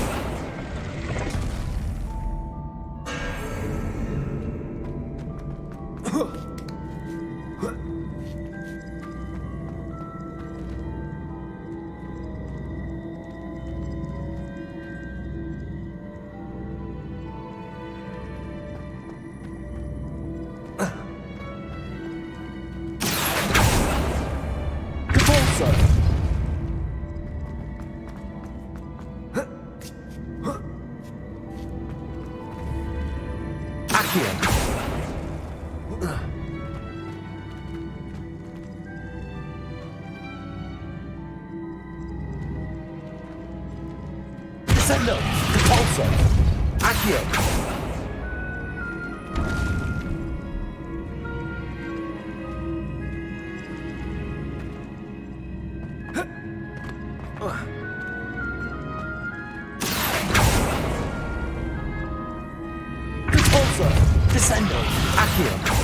Descendo! Repulsor! Accio! Repulsor! Descendo! Accio!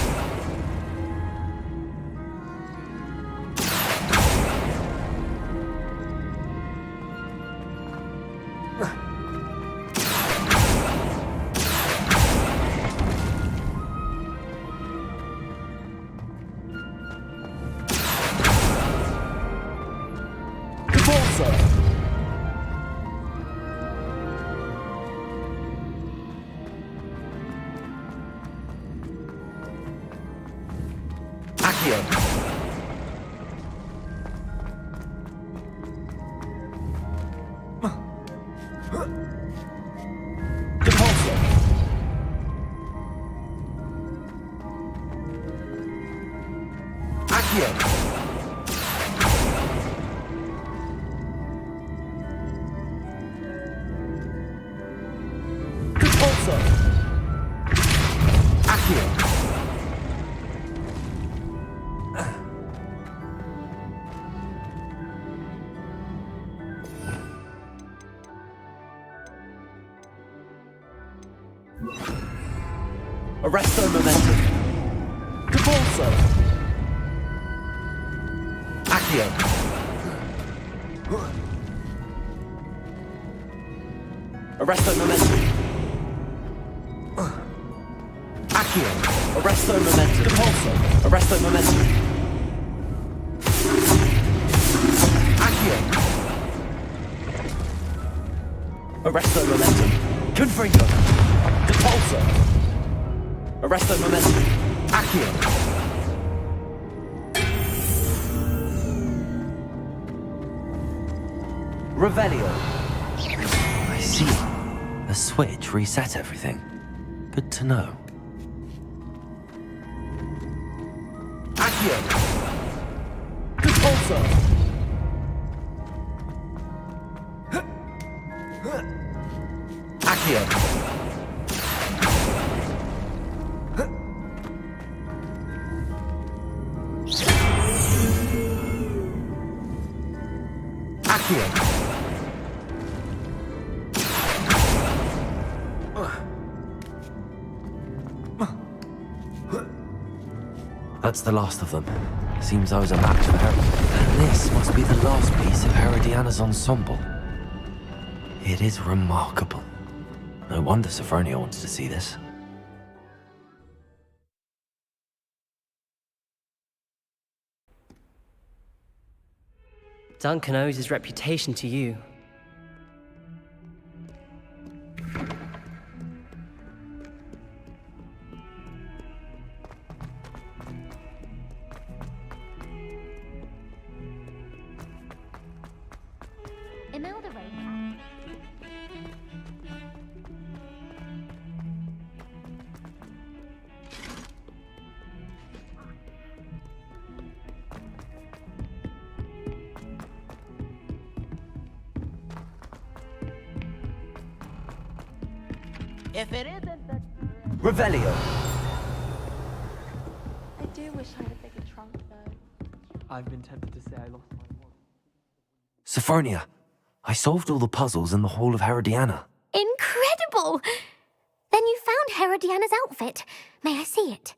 Arresto momentum. Repulso. Accio. Arresto momentum. Accio. Arresto momentum. Repulso. Arresto momentum. Accio. Arresto momentum. Confringo. Repulso. Arresto momentum. Accio. Revelio. I see. The switch reset everything. Good to know. Accio. Repulso. Accio. That's the last of them. Seems I was a match for Herod. And this must be the last piece of Herodiana's ensemble. It is remarkable. No wonder Sophronia wanted to see this. Duncan owes his reputation to you. Imelda Road. If it isn't the... Revelio. I do wish I had a bigger trunk, though. I've been tempted to say I lost my wallet. Sophronia, I solved all the puzzles in the Hall of Herodiana. Incredible! Then you found Herodiana's outfit. May I see it?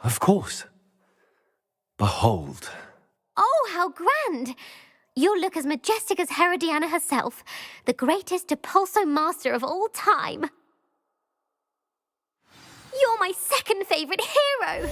Of course. Behold. Oh, Oh, how grand! You'll look as majestic as Herodiana herself, the greatest Depulso master of all time. You're my second favourite hero!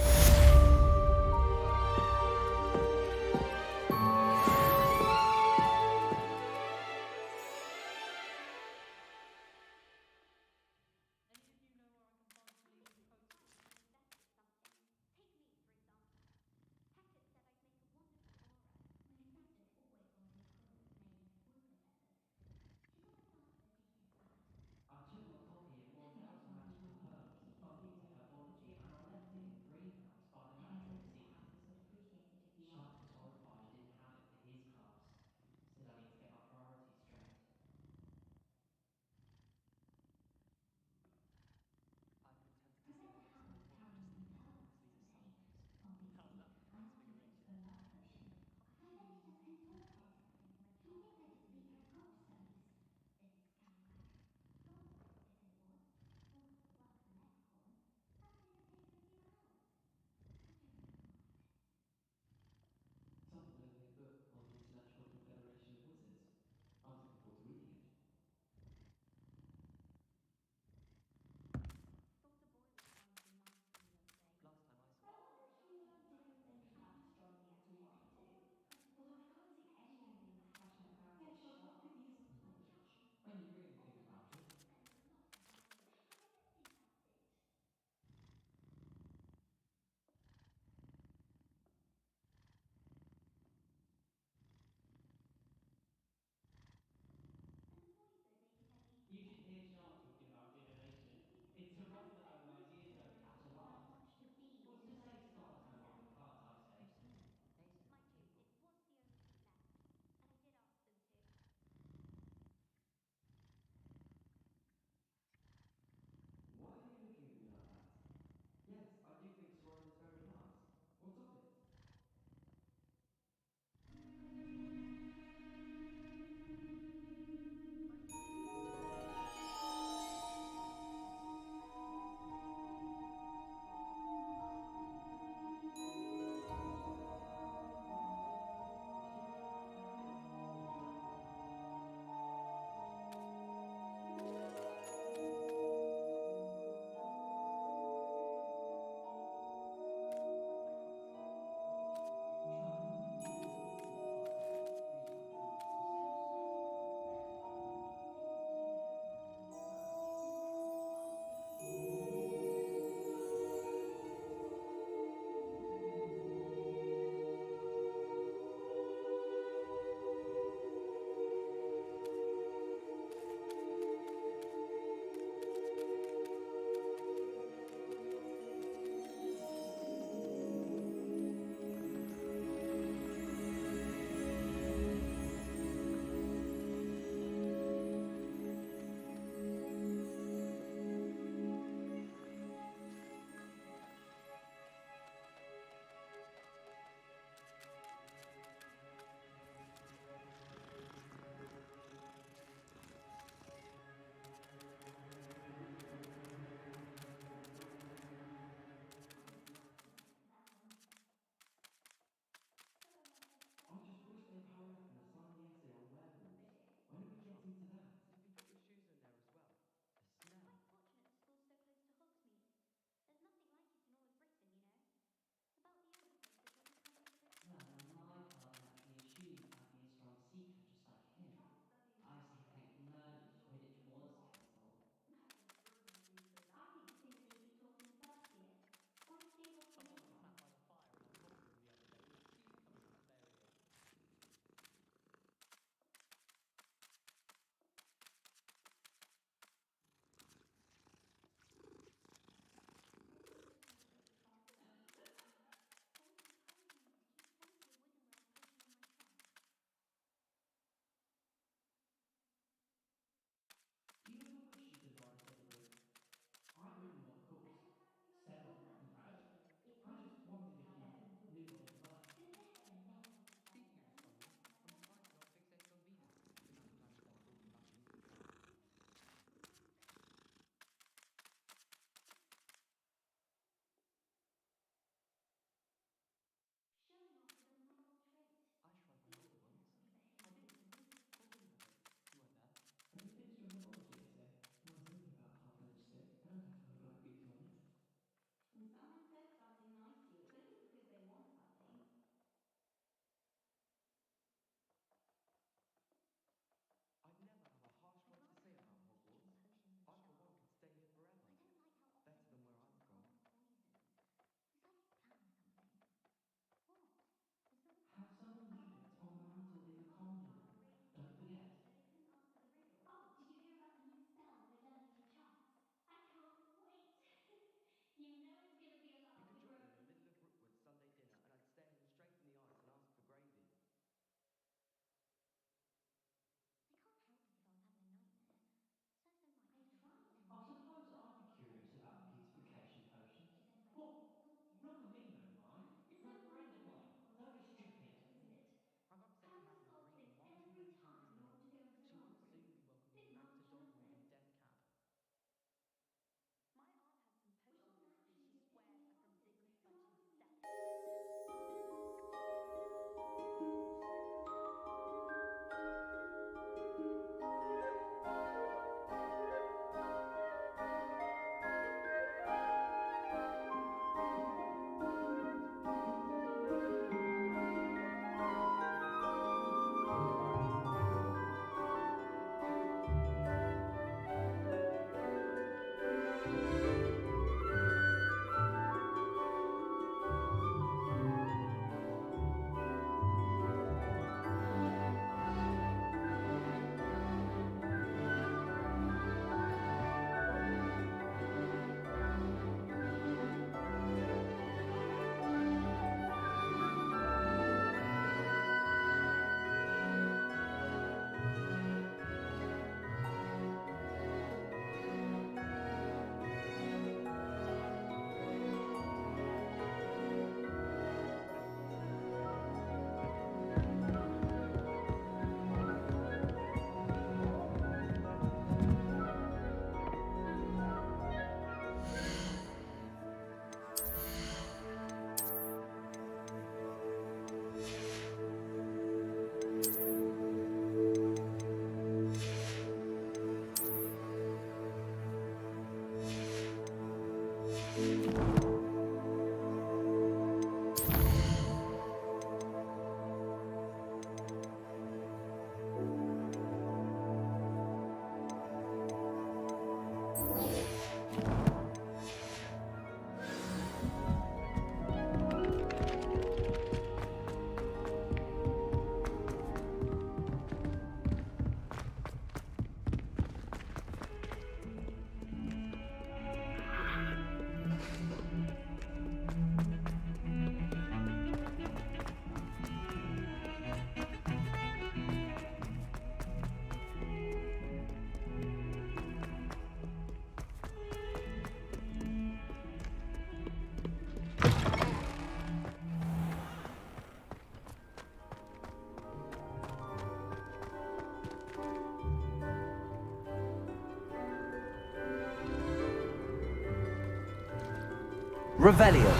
Revelio.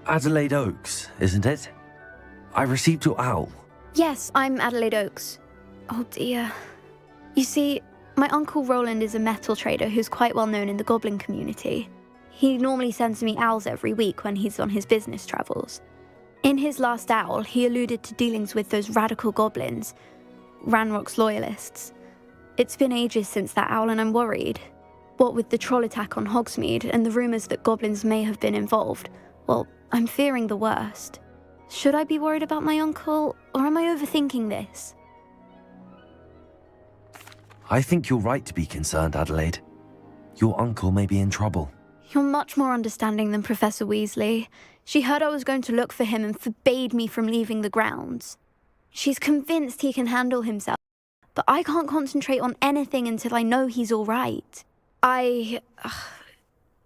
Adelaide Oaks, isn't it? I received your owl. Yes, I'm Adelaide Oaks. Oh dear. You see, my Uncle Roland is a metal trader who's quite well known in the goblin community. He normally sends me owls every week when he's on his business travels. In his last owl, he alluded to dealings with those radical goblins, Ranrock's loyalists. It's been ages since that owl and I'm worried. What with the troll attack on Hogsmeade and the rumours that goblins may have been involved, well, I'm fearing the worst. Should I be worried about my uncle, or am I overthinking this? I think you're right to be concerned, Adelaide. Your uncle may be in trouble. You're much more understanding than Professor Weasley. She heard I was going to look for him and forbade me from leaving the grounds. She's convinced he can handle himself, but I can't concentrate on anything until I know he's all right.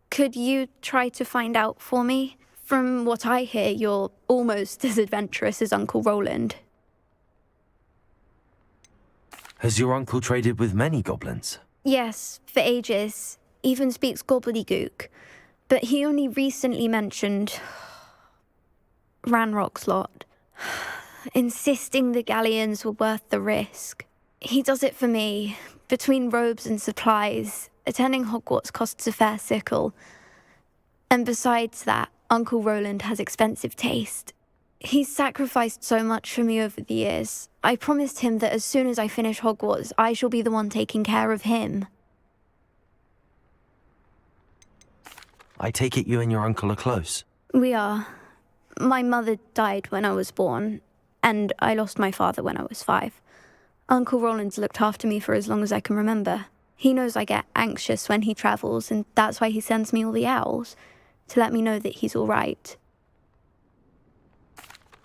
Could you try to find out for me? From what I hear, you're almost as adventurous as Uncle Roland. Has your uncle traded with many goblins? Yes, for ages. Even speaks gobbledygook. But he only recently mentioned Ranrock's lot, insisting the galleons were worth the risk. He does it for me. Between robes and supplies, attending Hogwarts costs a fair sickle. And besides that, Uncle Roland has expensive taste. He's sacrificed so much for me over the years. I promised him that as soon as I finish Hogwarts, I shall be the one taking care of him. I take it you and your uncle are close. We are. My mother died when I was born, and I lost my father when I was 5. Uncle Roland's looked after me for as long as I can remember. He knows I get anxious when he travels, and that's why he sends me all the owls, to let me know that he's all right.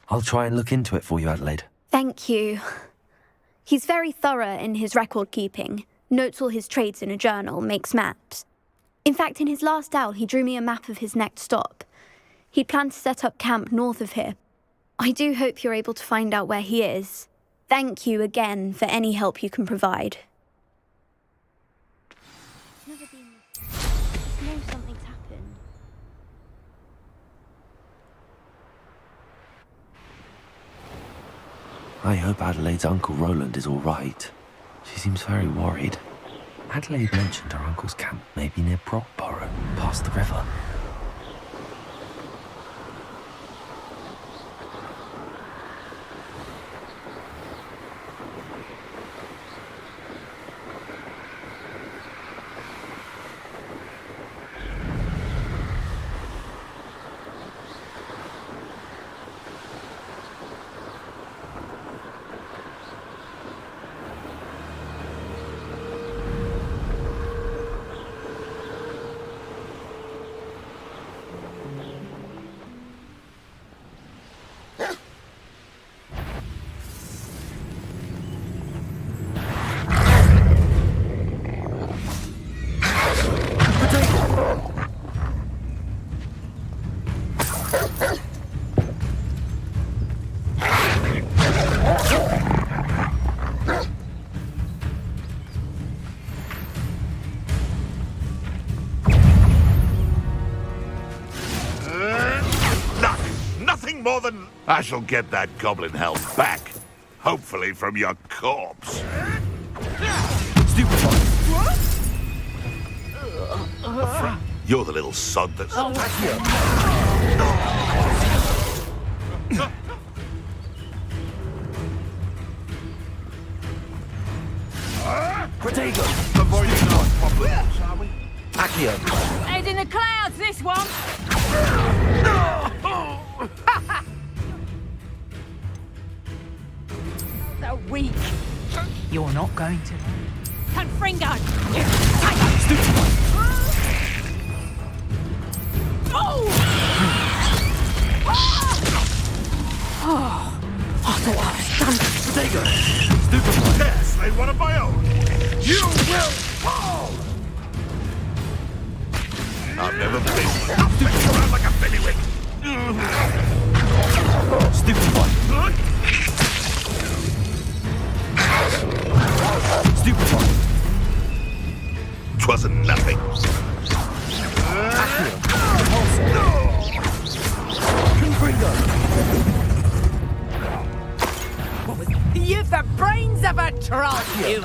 I'll try and look into it for you, Adelaide. Thank you. He's very thorough in his record keeping, notes all his trades in a journal, makes maps. In fact, in his last owl, he drew me a map of his next stop. He'd planned to set up camp north of here. I do hope you're able to find out where he is. Thank you again for any help you can provide. Never been this. I know something's happened. I hope Adelaide's Uncle Roland is all right. She seems very worried. Adelaide mentioned her uncle's camp may be near Brockborough, past the river. More than I shall get that goblin helm back, hopefully from your corpse. You're the little sod that's... Protego! Avoiding our problems, shall we? Accio! Head in the clouds, this one! So weak. You're not going to. Confringo! Oh! I thought I was done. Protego! Stupid. Yes, they one of my own. You will fall! I've never been. I'll spin you around like a bellywig. Stupid one! 'Twasn't nothing. You've the brains of a troll, you.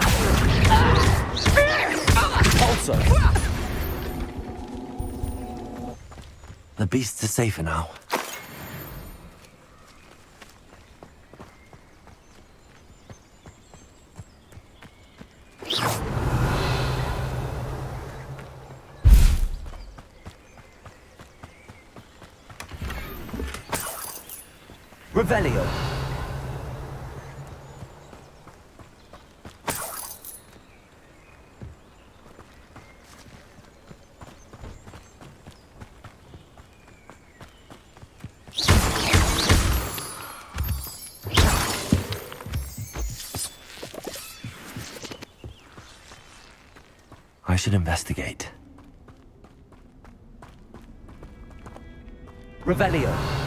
The beasts are safer now. Revelio. I should investigate. Revelio.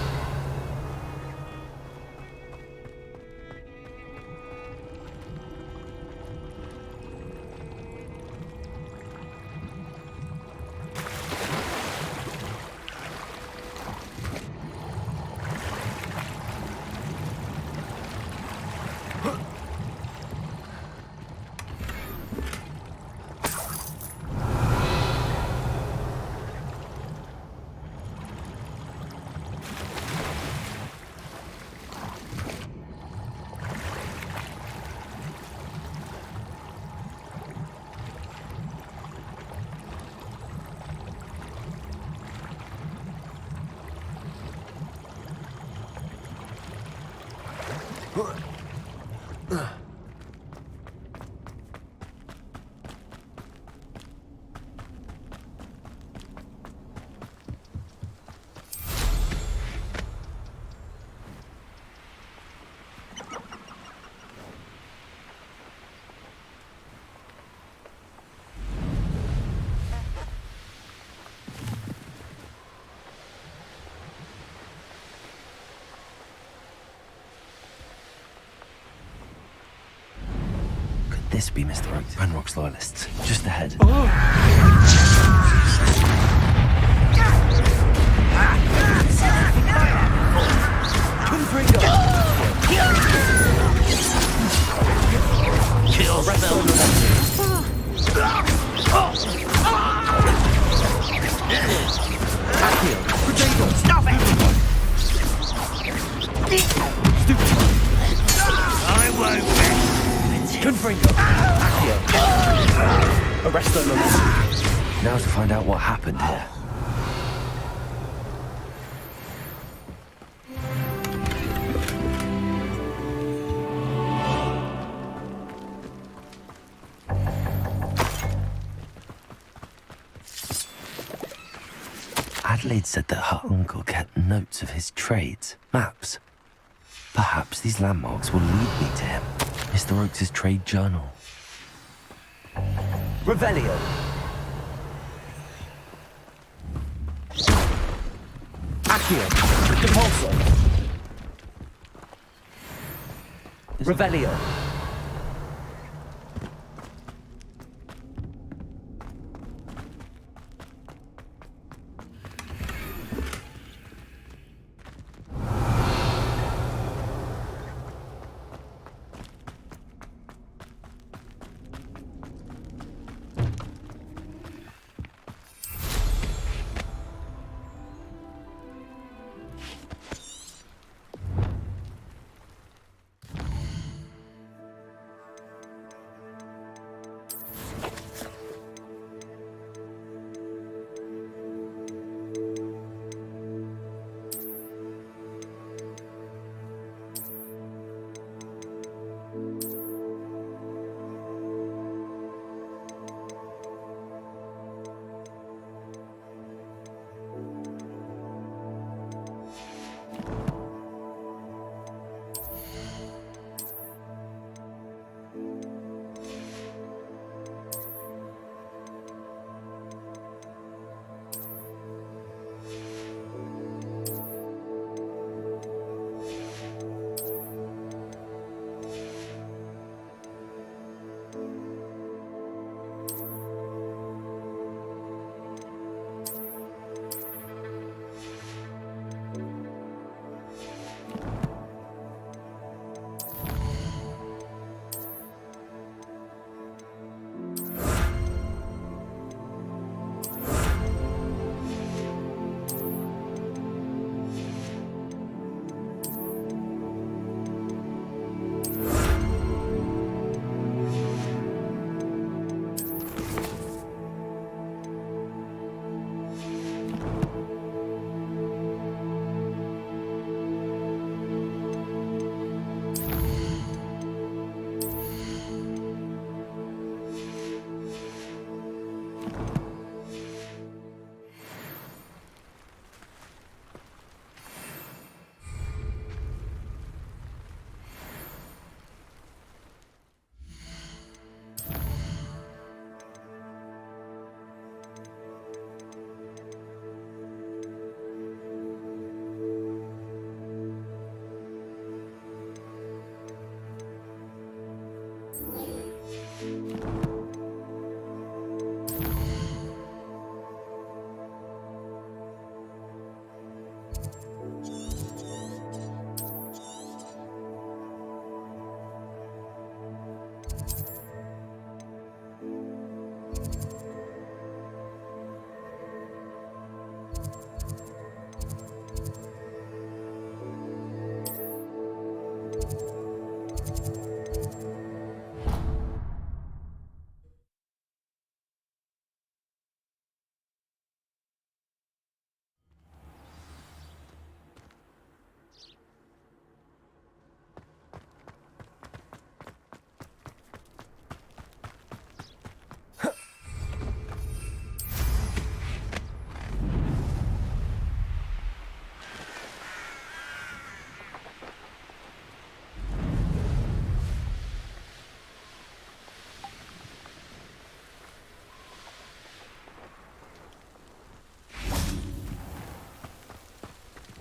This be Mr. Oak, Ranrock's loyalists. Just ahead. Kill Stop it! I won't win. Confringo. Accio. Arresto Momentum. Now to find out what happened here. Adelaide said that her uncle kept notes of his trades, maps. Perhaps these landmarks will lead me to him. Mr. Oakes' trade journal. Revelio. Accio. Depulso. Revelio.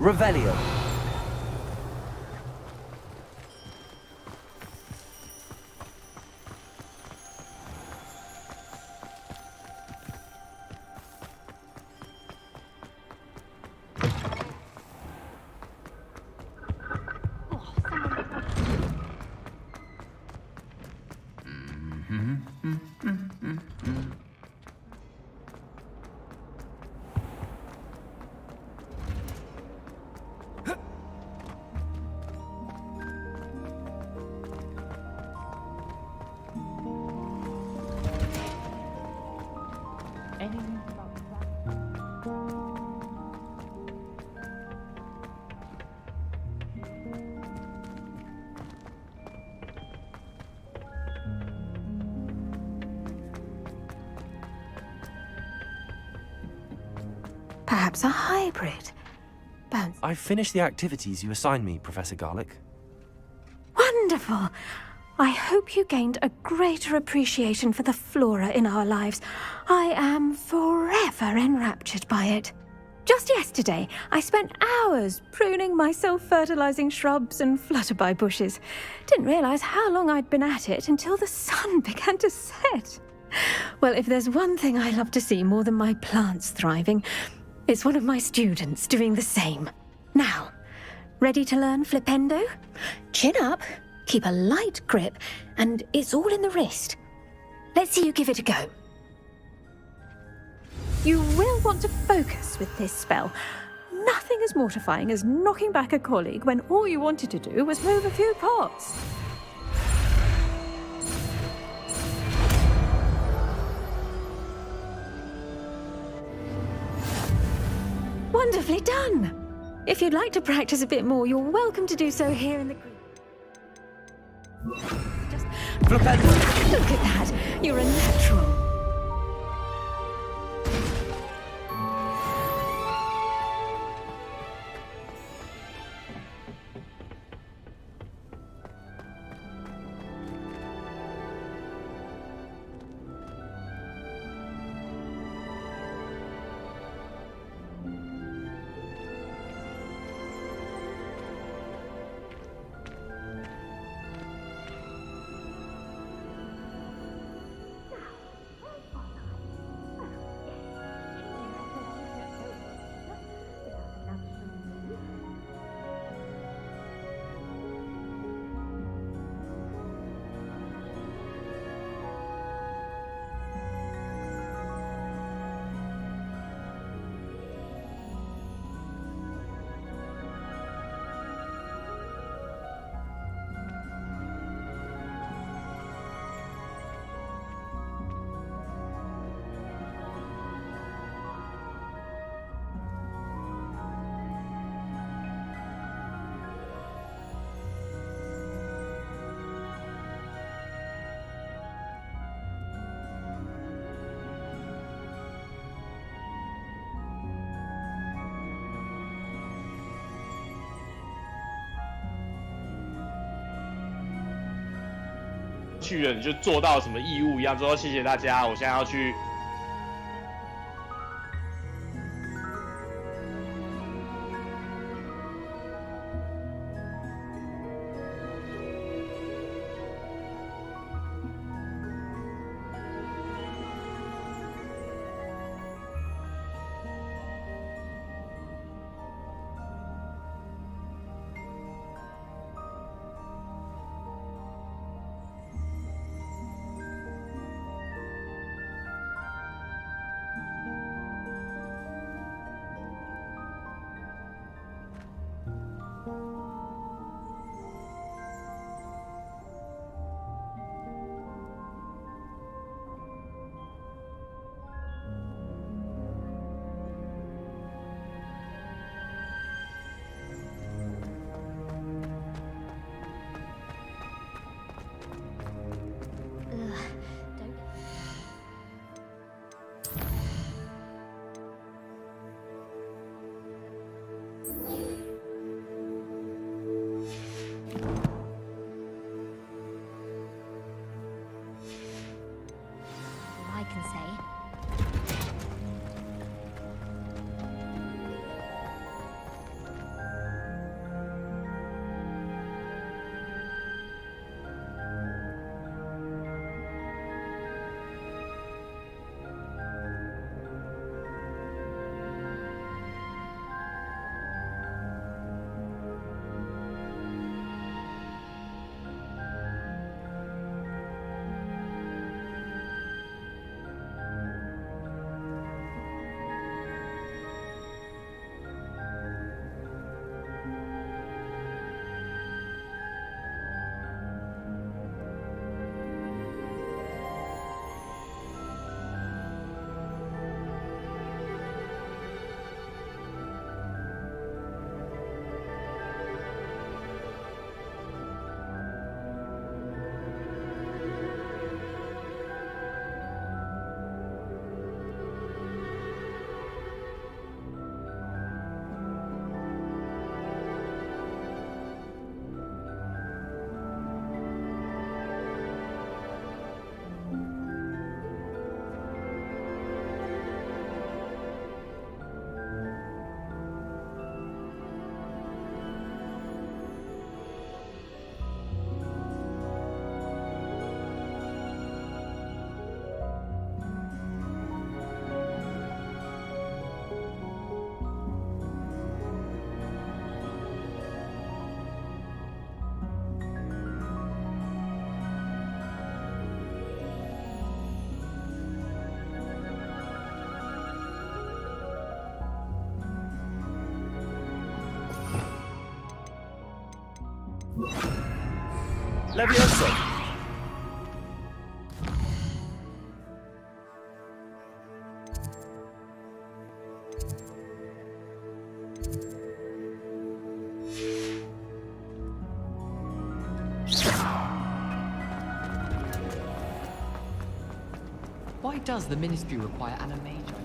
Revelio. Perhaps a hybrid. Bounce. I've finished the activities you assigned me, Professor Garlick. Wonderful! I hope you gained a greater appreciation for the flora in our lives. I am forever enraptured by it. Just yesterday, I spent hours pruning my self-fertilizing shrubs and flutterby bushes. Didn't realize how long I'd been at it until the sun began to set. Well, if there's one thing I love to see more than my plants thriving, it's one of my students doing the same. Now, ready to learn flipendo? Chin up, keep a light grip, and it's all in the wrist. Let's see you give it a go. You will want to focus with this spell. Nothing as mortifying as knocking back a colleague when all you wanted to do was move a few pots. Wonderfully done! If you'd like to practice a bit more, you're welcome to do so here in the green. Just Flipendo. look at that! You're a natural.去了你就做到什么义务一样，说谢谢大家，我现在要去。Levioso! Why does the Ministry require animation?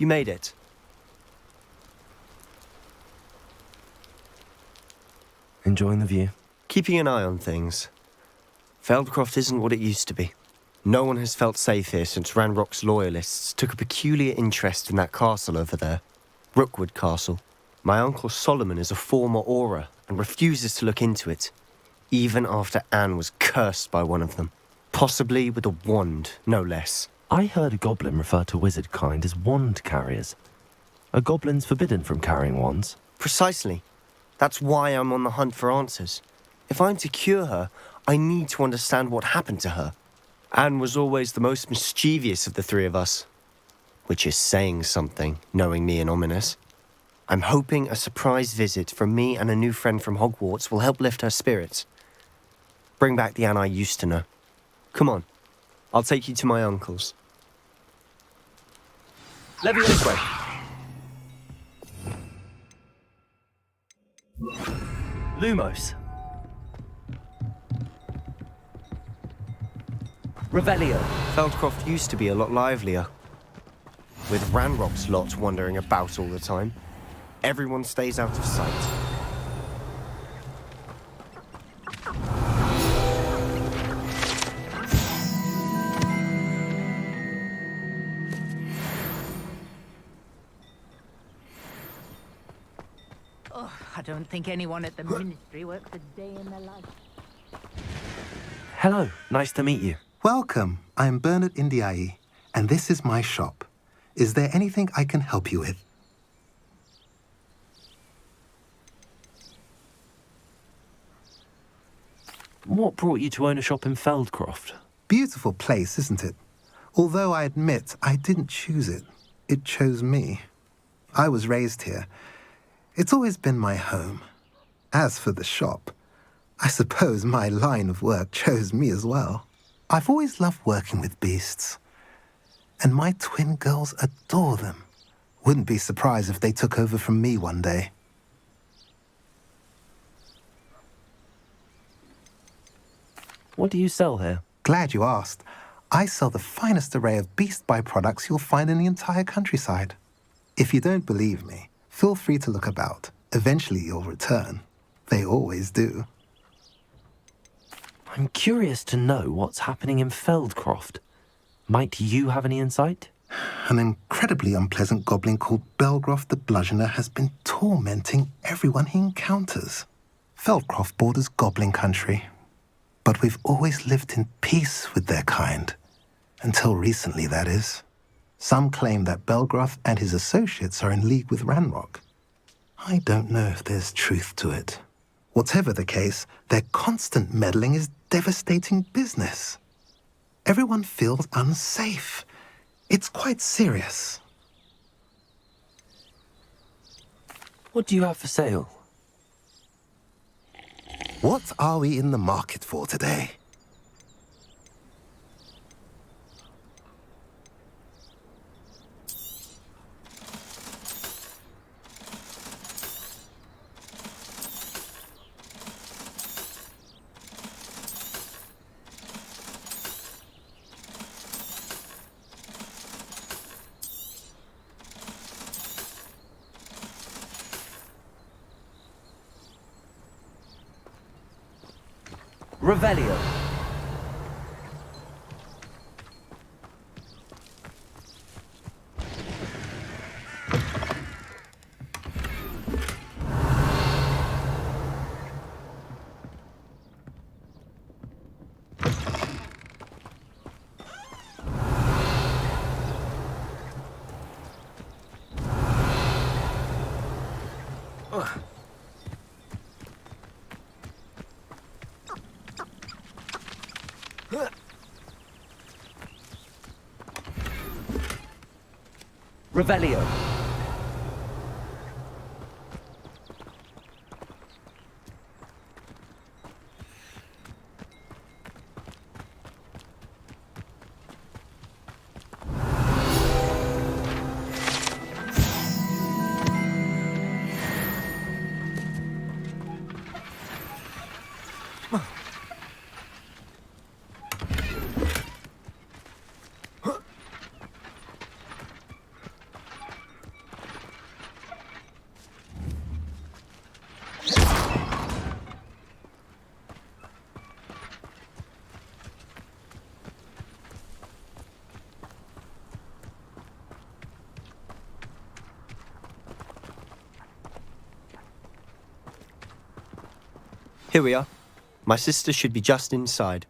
You made it. Enjoying the view? Keeping an eye on things. Feldcroft isn't what it used to be. No one has felt safe here since Ranrock's loyalists took a peculiar interest in that castle over there. Rookwood Castle. My uncle Solomon is a former Auror and refuses to look into it, even after Anne was cursed by one of them. Possibly with a wand, no less. I heard a goblin refer to wizard kind as wand carriers. Are goblins forbidden from carrying wands? Precisely. That's why I'm on the hunt for answers. If I'm to cure her, I need to understand what happened to her. Anne was always the most mischievous of the three of us. Which is saying something, knowing me and Ominous. I'm hoping a surprise visit from me and a new friend from Hogwarts will help lift her spirits. Bring back the Anne I used to know. Come on, I'll take you to my uncle's. Levy this way. Lumos. Revelio. Feldcroft used to be a lot livelier. With Ranrock's lot wandering about all the time. Everyone stays out of sight. Oh, I don't think anyone at the Ministry works a day in their life. Hello, nice to meet you. Welcome. I'm Bernard Indiai, and this is my shop. Is there anything I can help you with? What brought you to own a shop in Feldcroft? Beautiful place, isn't it? Although I admit I didn't choose it. It chose me. I was raised here. It's always been my home. As for the shop, I suppose my line of work chose me as well. I've always loved working with beasts. And my twin girls adore them. Wouldn't be surprised if they took over from me one day. What do you sell here? Glad you asked. I sell the finest array of beast byproducts you'll find in the entire countryside. If you don't believe me, feel free to look about. Eventually you'll return. They always do. I'm curious to know what's happening in Feldcroft. Might you have any insight? An incredibly unpleasant goblin called Belgroth the Bludgeoner has been tormenting everyone he encounters. Feldcroft borders goblin country. But we've always lived in peace with their kind. Until recently, that is. Some claim that Belgroth and his associates are in league with Ranrock. I don't know if there's truth to it. Whatever the case, their constant meddling is devastating business. Everyone feels unsafe. It's quite serious. What do you have for sale? What are we in the market for today? Revelio. Revelio. Here we are. My sister should be just inside.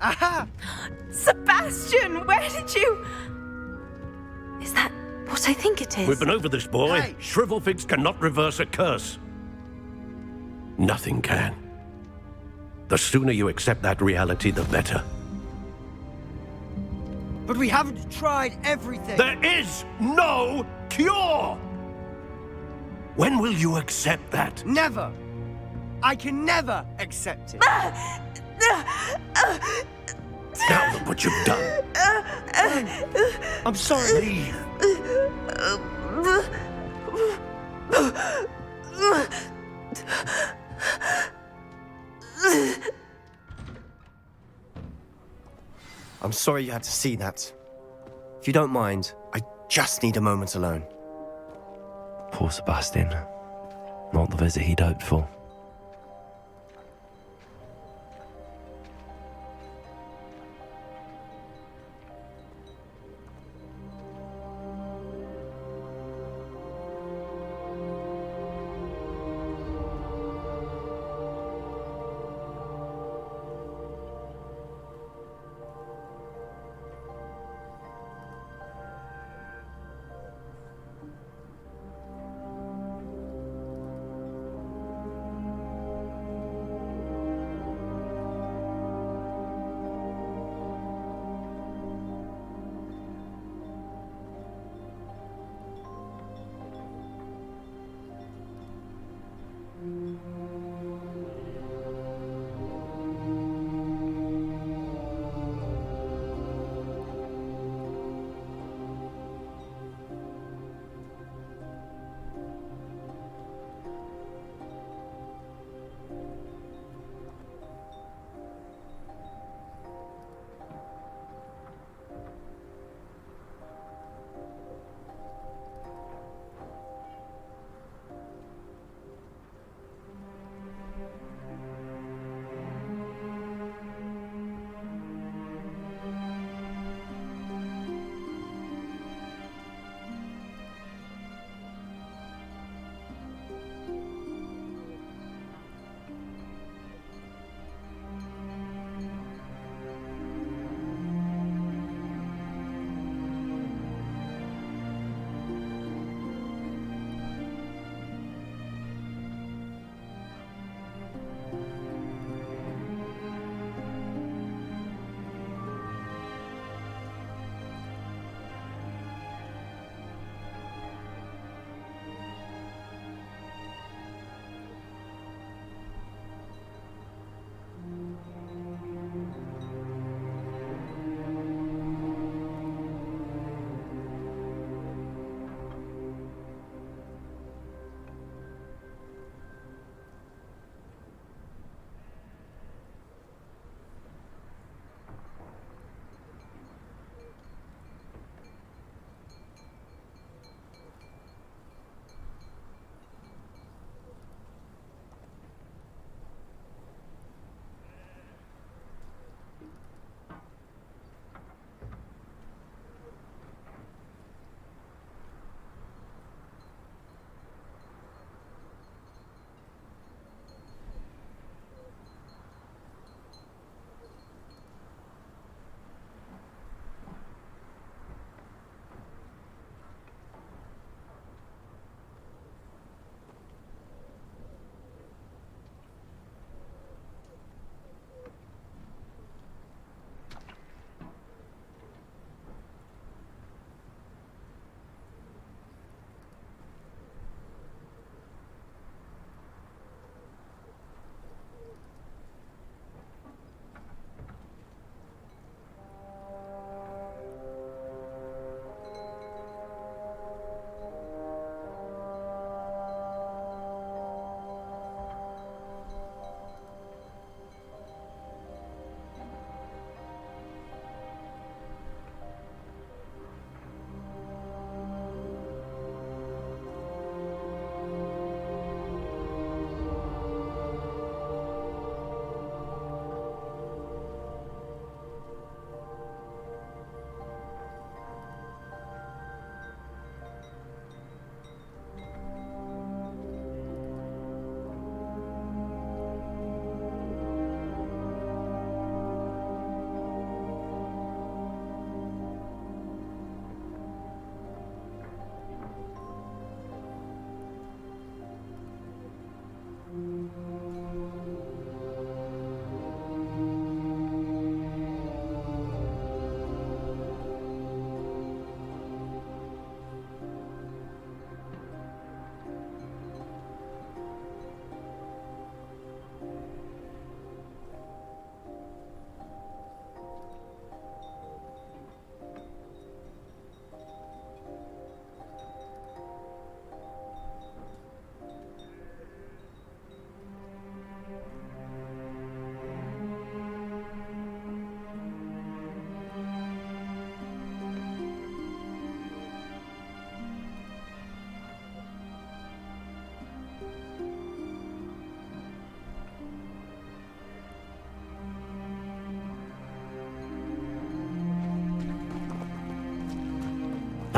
Aha! Sebastian, where did you... Is that what I think it is? We've been over this, boy. Hey. Shrivelfigs cannot reverse a curse. Nothing can. The sooner you accept that reality, the better. But we haven't tried everything. There is no cure! When will you accept that? Never. I can never accept it. Now look what you've done. I'm sorry. Leave. I'm sorry you had to see that. If you don't mind, I just need a moment alone. Poor Sebastian. Not the visit he'd hoped for.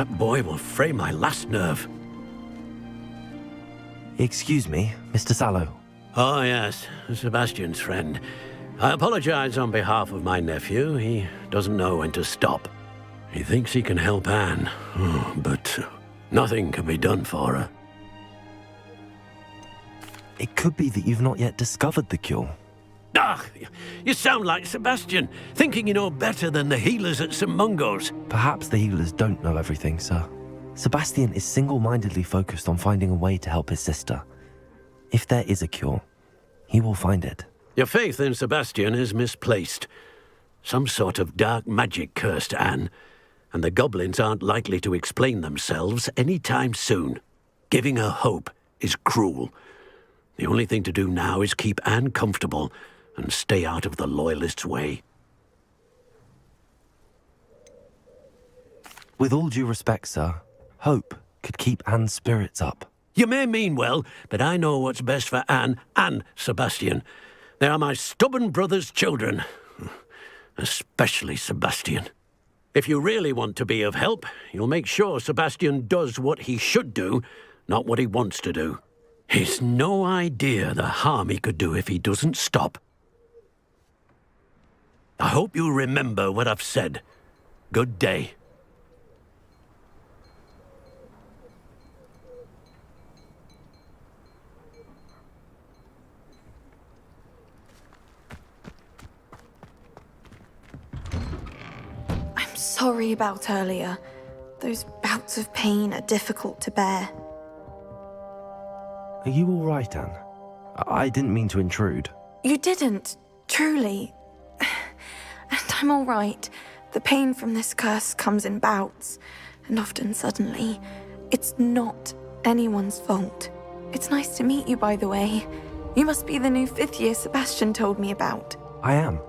That boy will fray my last nerve. Excuse me, Mr. Sallow. Oh, yes, Sebastian's friend. I apologize on behalf of my nephew. He doesn't know when to stop. He thinks he can help Anne, but nothing can be done for her. It could be that you've not yet discovered the cure. Ah, you sound like Sebastian, thinking you know better than the healers at St. Mungo's. Perhaps the healers don't know everything, sir. Sebastian is single-mindedly focused on finding a way to help his sister. If there is a cure, he will find it. Your faith in Sebastian is misplaced. Some sort of dark magic cursed Anne, and the goblins aren't likely to explain themselves any time soon. Giving her hope is cruel. The only thing to do now is keep Anne comfortable and stay out of the Loyalists' way. With all due respect, sir, hope could keep Anne's spirits up. You may mean well, but I know what's best for Anne and Sebastian. They are my stubborn brother's children. Especially Sebastian. If you really want to be of help, you'll make sure Sebastian does what he should do, not what he wants to do. He's no idea the harm he could do if he doesn't stop. I hope you remember what I've said. Good day. I'm sorry about earlier. Those bouts of pain are difficult to bear. Are you all right, Anne? I didn't mean to intrude. You didn't, truly. And I'm all right. The pain from this curse comes in bouts, and often suddenly. It's not anyone's fault. It's nice to meet you, by the way. You must be the new 5th year Sebastian told me about. I am.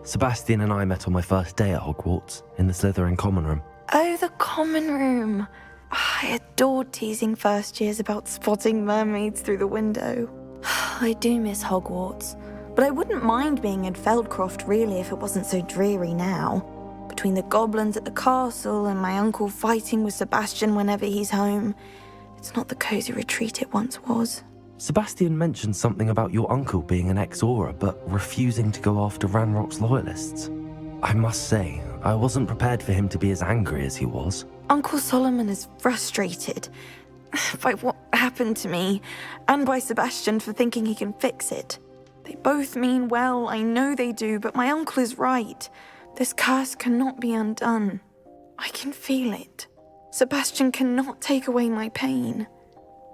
Sebastian and I met on my first day at Hogwarts, in the Slytherin common room. Oh, the common room. I adored teasing first years about spotting mermaids through the window. I do miss Hogwarts, but I wouldn't mind being in Feldcroft really if it wasn't so dreary now. Between the goblins at the castle and my uncle fighting with Sebastian whenever he's home, it's not the cosy retreat it once was. Sebastian mentioned something about your uncle being an ex-Auror, but refusing to go after Ranrock's Loyalists. I must say, I wasn't prepared for him to be as angry as he was. Uncle Solomon is frustrated by what happened to me, and by Sebastian for thinking he can fix it. They both mean well, I know they do, but my uncle is right. This curse cannot be undone. I can feel it. Sebastian cannot take away my pain.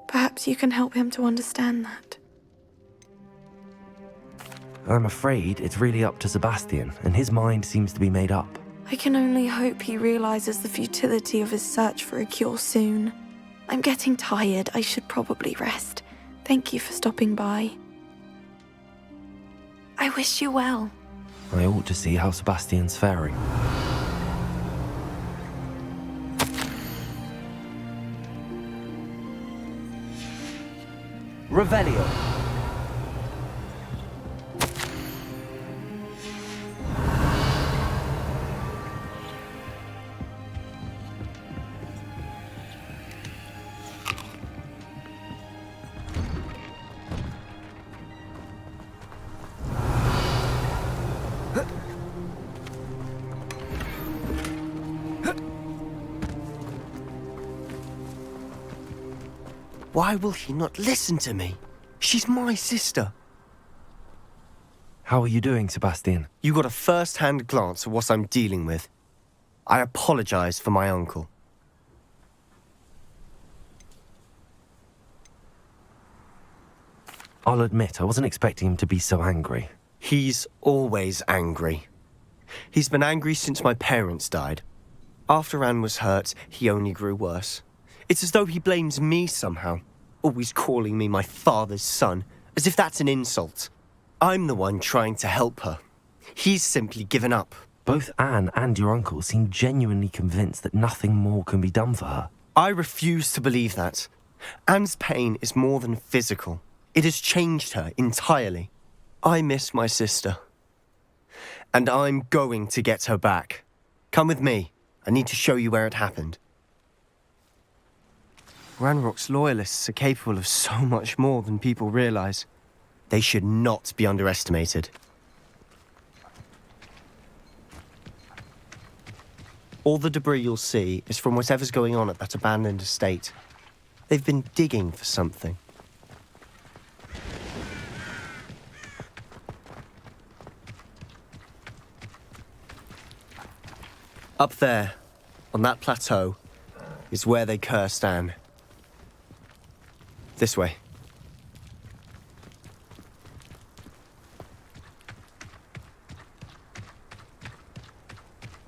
Perhaps you can help him to understand that. I'm afraid it's really up to Sebastian, and his mind seems to be made up. I can only hope he realizes the futility of his search for a cure soon. I'm getting tired. I should probably rest. Thank you for stopping by. I wish you well. I ought to see how Sebastian's faring. Revelio. Why will he not listen to me? She's my sister. How are you doing, Sebastian? You got a first-hand glance at what I'm dealing with. I apologize for my uncle. I'll admit, I wasn't expecting him to be so angry. He's always angry. He's been angry since my parents died. After Anne was hurt, he only grew worse. It's as though he blames me somehow, always calling me my father's son, as if that's an insult. I'm the one trying to help her. He's simply given up. Both Anne and your uncle seem genuinely convinced that nothing more can be done for her. I refuse to believe that. Anne's pain is more than physical. It has changed her entirely. I miss my sister. And I'm going to get her back. Come with me. I need to show you where it happened. Ranrock's loyalists are capable of so much more than people realize. They should not be underestimated. All the debris you'll see is from whatever's going on at that abandoned estate. They've been digging for something. Up there, on that plateau, is where they cursed Anne. This way.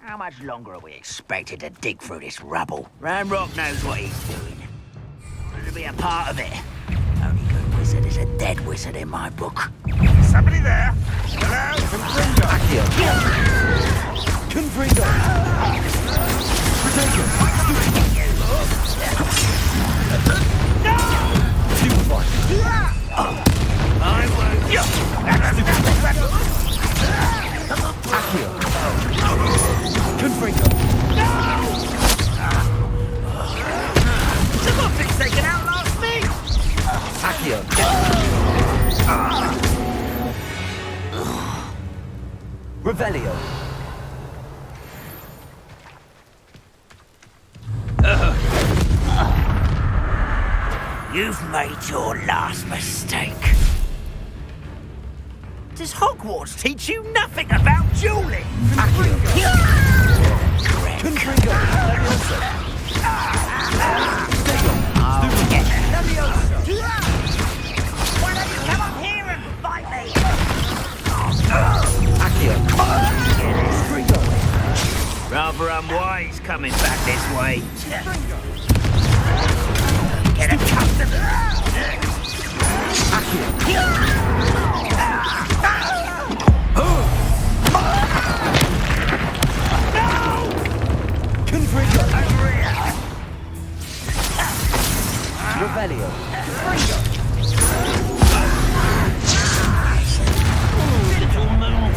How much longer are we expected to dig through this rubble? Ranrock knows what he's doing. To be a part of it. Only good wizard is a dead wizard in my book. Somebody there? Hello? Confringo! Protego! No! Stupefy! I won't. Accio! Confringo! Someone thinks they can outlast me! Accio! Revelio! You've made your last mistake. Does Hogwarts teach you nothing about dueling? Confringo! Why don't you come up here and fight me? Rather unwise coming back this way. Get accustomed. Revelio! Little moon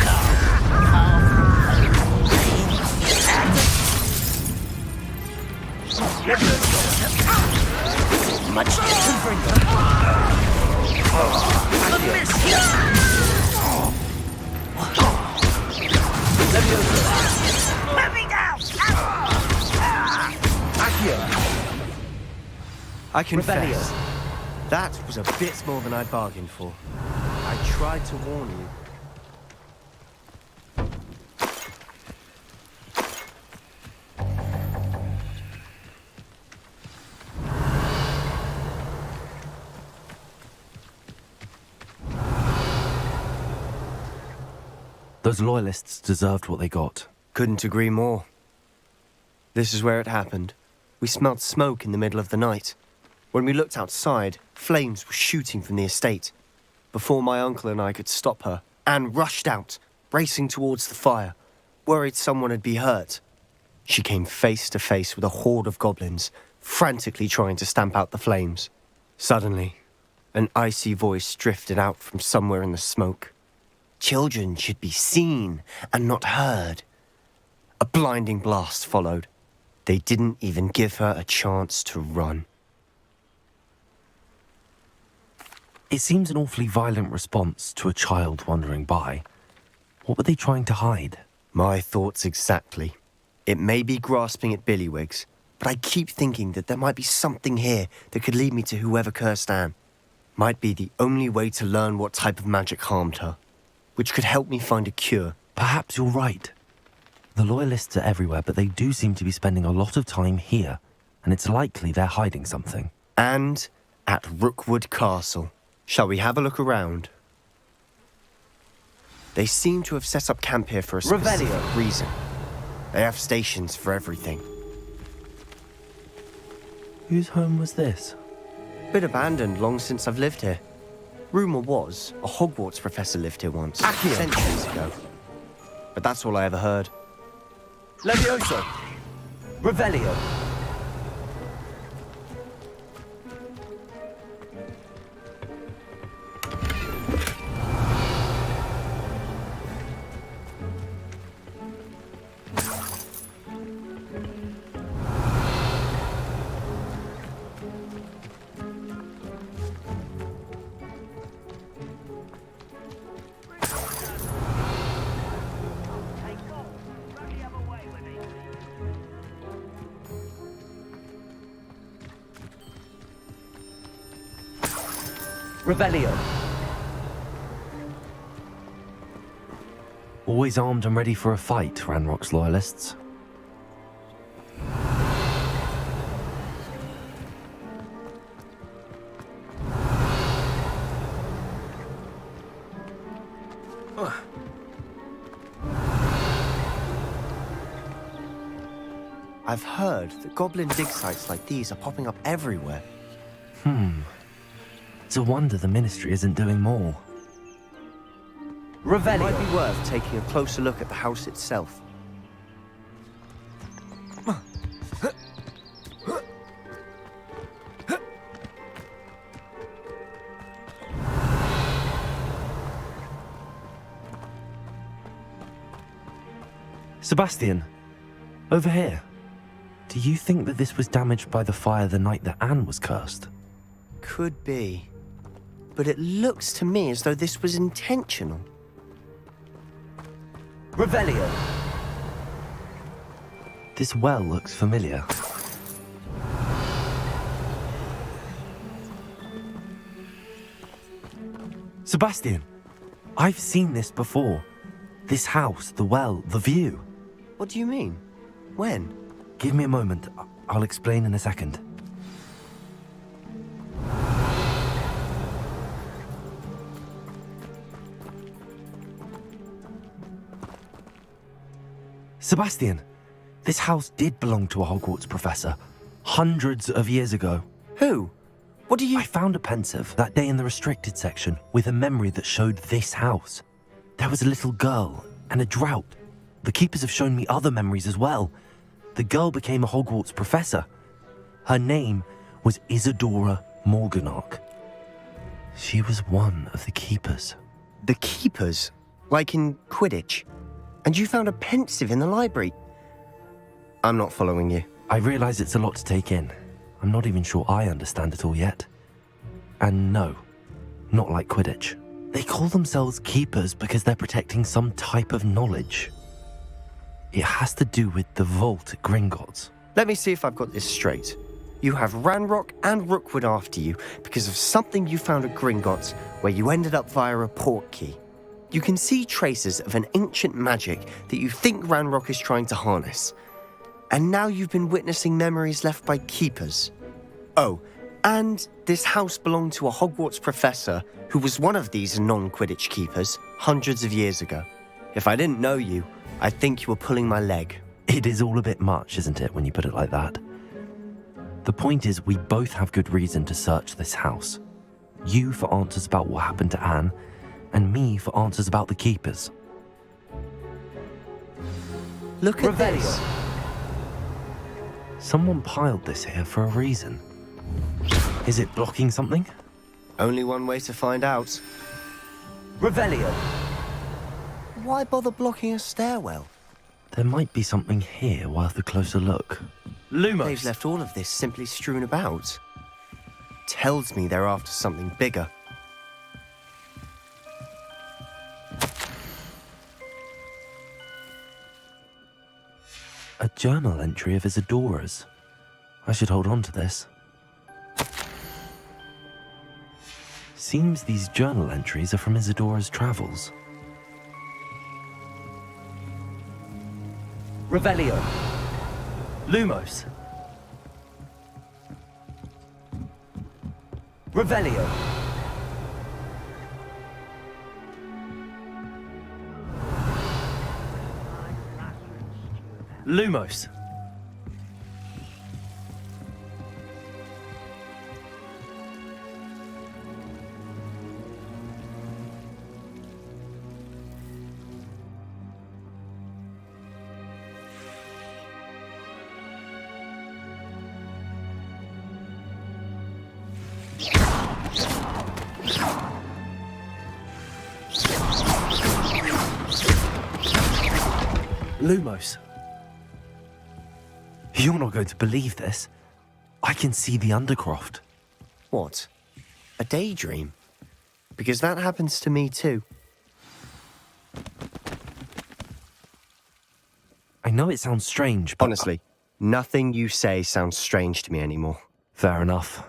much different. Let me down! I confess, that was a bit more than I bargained for. I tried to warn you. Those loyalists deserved what they got. Couldn't agree more. This is where it happened. We smelled smoke in the middle of the night. When we looked outside, flames were shooting from the estate. Before my uncle and I could stop her, Anne rushed out, racing towards the fire, worried someone had been hurt. She came face to face with a horde of goblins, frantically trying to stamp out the flames. Suddenly, an icy voice drifted out from somewhere in the smoke. Children should be seen and not heard. A blinding blast followed. They didn't even give her a chance to run. It seems an awfully violent response to a child wandering by. What were they trying to hide? My thoughts exactly. It may be grasping at Billywigs, but I keep thinking that there might be something here that could lead me to whoever cursed Anne. Might be the only way to learn what type of magic harmed her, which could help me find a cure. Perhaps you're right. The Loyalists are everywhere, but they do seem to be spending a lot of time here, and it's likely they're hiding something. And at Rookwood Castle. Shall we have a look around? They seem to have set up camp here for a specific reason. They have stations for everything. Whose home was this? Been abandoned long since I've lived here. Rumour was a Hogwarts professor lived here once, centuries ago. But that's all I ever heard. Levioso! Revelio! Revelio. Always armed and ready for a fight, Ranrock's loyalists. I've heard that goblin dig sites like these are popping up everywhere. It's a wonder the Ministry isn't doing more. It might be worth taking a closer look at the house itself. Sebastian, over here. Do you think that this was damaged by the fire the night that Anne was cursed? Could be. But it looks to me as though this was intentional. Revelio. This well looks familiar. Sebastian, I've seen this before. This house, the well, the view. What do you mean? When? Give me a moment. I'll explain in a second. Sebastian, this house did belong to a Hogwarts professor, hundreds of years ago. Who? What do you... I found a pensive that day in the restricted section with a memory that showed this house. There was a little girl and a drought. The keepers have shown me other memories as well. The girl became a Hogwarts professor. Her name was Isadora Morganach. She was one of the keepers. The keepers? Like in Quidditch? And you found a pensive in the library? I'm not following you. I realize it's a lot to take in. I'm not even sure I understand it all yet. And no, not like Quidditch. They call themselves keepers because they're protecting some type of knowledge. It has to do with the vault at Gringotts. Let me see if I've got this straight. You have Ranrock and Rookwood after you because of something you found at Gringotts where you ended up via a port key. You can see traces of an ancient magic that you think Ranrock is trying to harness. And now you've been witnessing memories left by keepers. Oh, and this house belonged to a Hogwarts professor who was one of these non-Quidditch keepers hundreds of years ago. If I didn't know you, I'd think you were pulling my leg. It is all a bit much, isn't it, when you put it like that? The point is, we both have good reason to search this house. You for answers about what happened to Anne, and me for answers about the keepers. Look at this. Someone piled this here for a reason. Is it blocking something? Only one way to find out. Revelio. Why bother blocking a stairwell? There might be something here worth a closer look. Lumos. They've left all of this simply strewn about. Tells me they're after something bigger. A journal entry of Isadora's. I should hold on to this. Seems these journal entries are from Isadora's travels. Revelio. Lumos. Revelio. Lumos. Lumos. You're not going to believe this. I can see the Undercroft. What? A daydream? Because that happens to me too. I know it sounds strange, but... Honestly, nothing you say sounds strange to me anymore. Fair enough.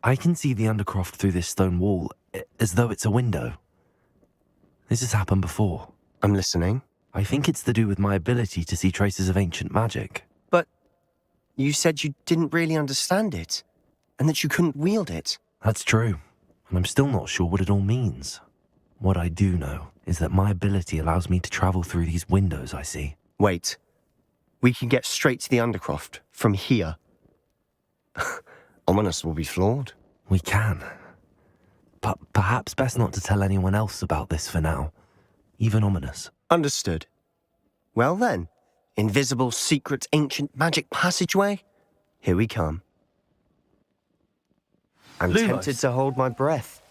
I can see the Undercroft through this stone wall, as though it's a window. This has happened before. I'm listening. I think it's to do with my ability to see traces of ancient magic. But you said you didn't really understand it, and that you couldn't wield it. That's true, and I'm still not sure what it all means. What I do know is that my ability allows me to travel through these windows I see. Wait. We can get straight to the Undercroft from here. Ominous will be flawed. We can. But perhaps best not to tell anyone else about this for now. Even Ominous. Understood. Well then, invisible, secret, ancient magic passageway? Here we come. I'm Lumos. tempted to hold my breath.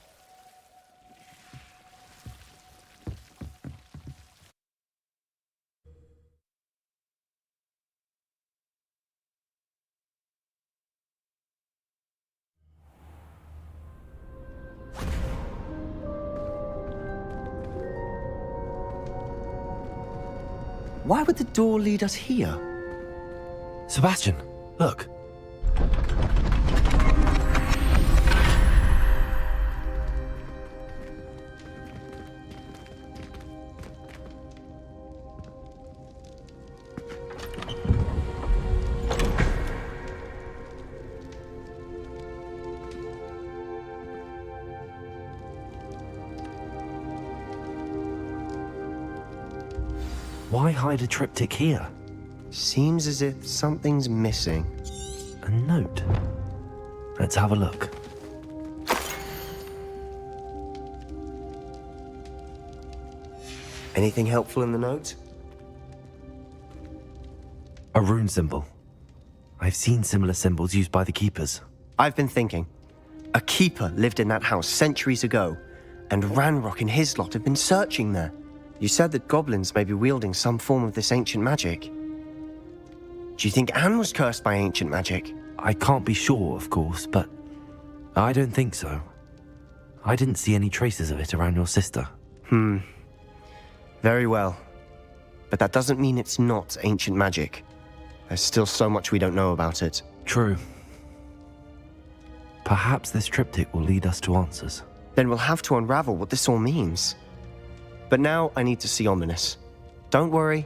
Why would the door lead us here? Sebastian, look. Why hide a triptych here? Seems as if something's missing. A note. Let's have a look. Anything helpful in the note? A rune symbol. I've seen similar symbols used by the keepers. I've been thinking. A keeper lived in that house centuries ago, and Ranrock and his lot have been searching there. You said that goblins may be wielding some form of this ancient magic. Do you think Anne was cursed by ancient magic? I can't be sure, of course, but I don't think so. I didn't see any traces of it around your sister. Very well. But that doesn't mean it's not ancient magic. There's still so much we don't know about it. True. Perhaps this triptych will lead us to answers. Then we'll have to unravel what this all means. But now I need to see Ominous. Don't worry,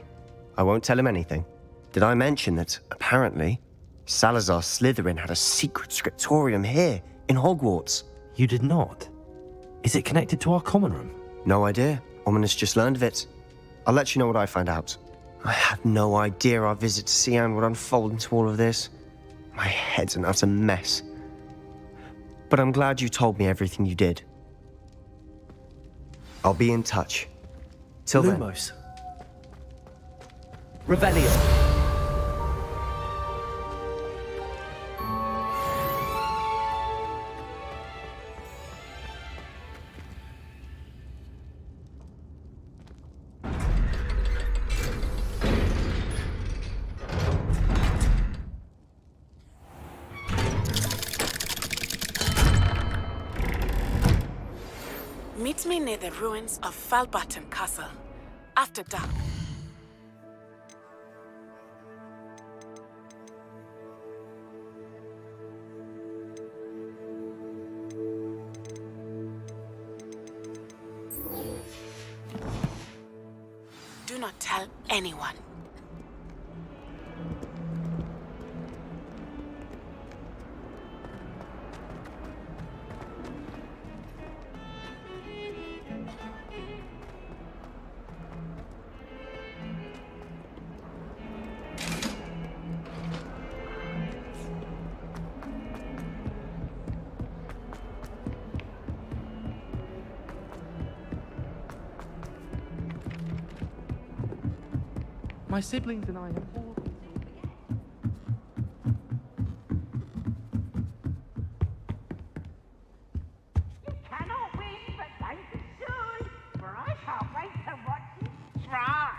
I won't tell him anything. Did I mention that, apparently, Salazar Slytherin had a secret scriptorium here in Hogwarts? You did not? Is it connected to our common room? No idea. Ominous just learned of it. I'll let you know what I find out. I had no idea our visit to Cian would unfold into all of this. My head's an utter mess. But I'm glad you told me everything you did. I'll be in touch. Till Lumos. then. Revelio. Meet me near the ruins of Falbaton Castle, after dark. Do not tell anyone. My siblings and I have all... You cannot win, but don't be shy, for I can't wait to watch you try.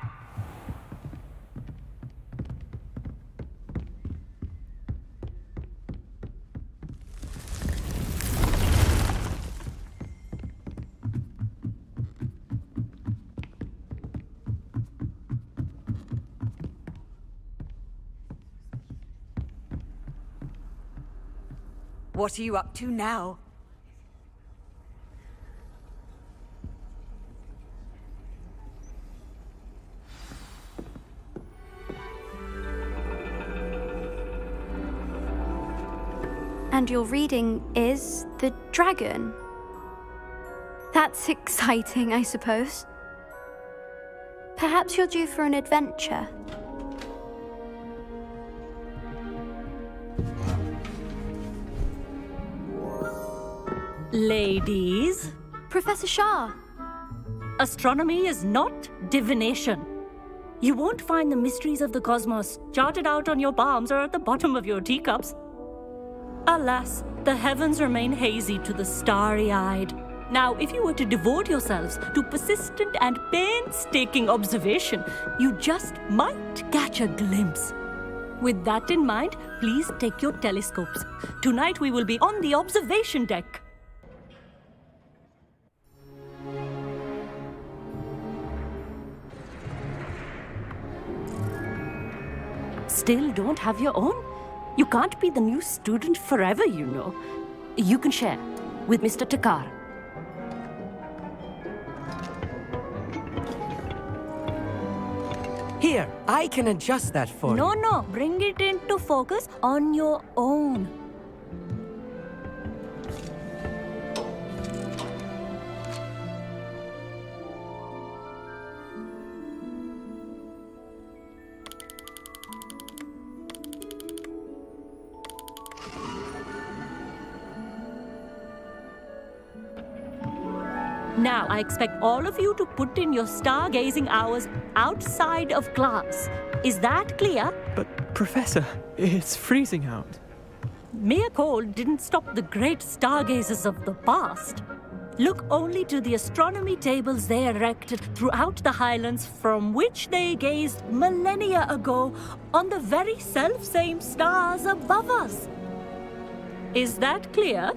What are you up to now? And your reading is The Dragon. That's exciting, I suppose. Perhaps you're due for an adventure. Ladies, Professor Shah. astronomy is not divination. You won't find the mysteries of the cosmos charted out on your palms or at the bottom of your teacups. Alas, the heavens remain hazy to the starry-eyed. Now, if you were to devote yourselves to persistent and painstaking observation, you just might catch a glimpse. With that in mind, please take your telescopes. Tonight we will be on the observation deck. Still don't have your own? You can't be the new student forever, you know. You can share with Mr. Takar. Here, I can adjust that for you. No, bring it into focus on your own. Now, I expect all of you to put in your stargazing hours outside of class. Is that clear? But, Professor, it's freezing out. Mere cold didn't stop the great stargazers of the past. Look only to the astronomy tables they erected throughout the highlands from which they gazed millennia ago on the very self-same stars above us. Is that clear?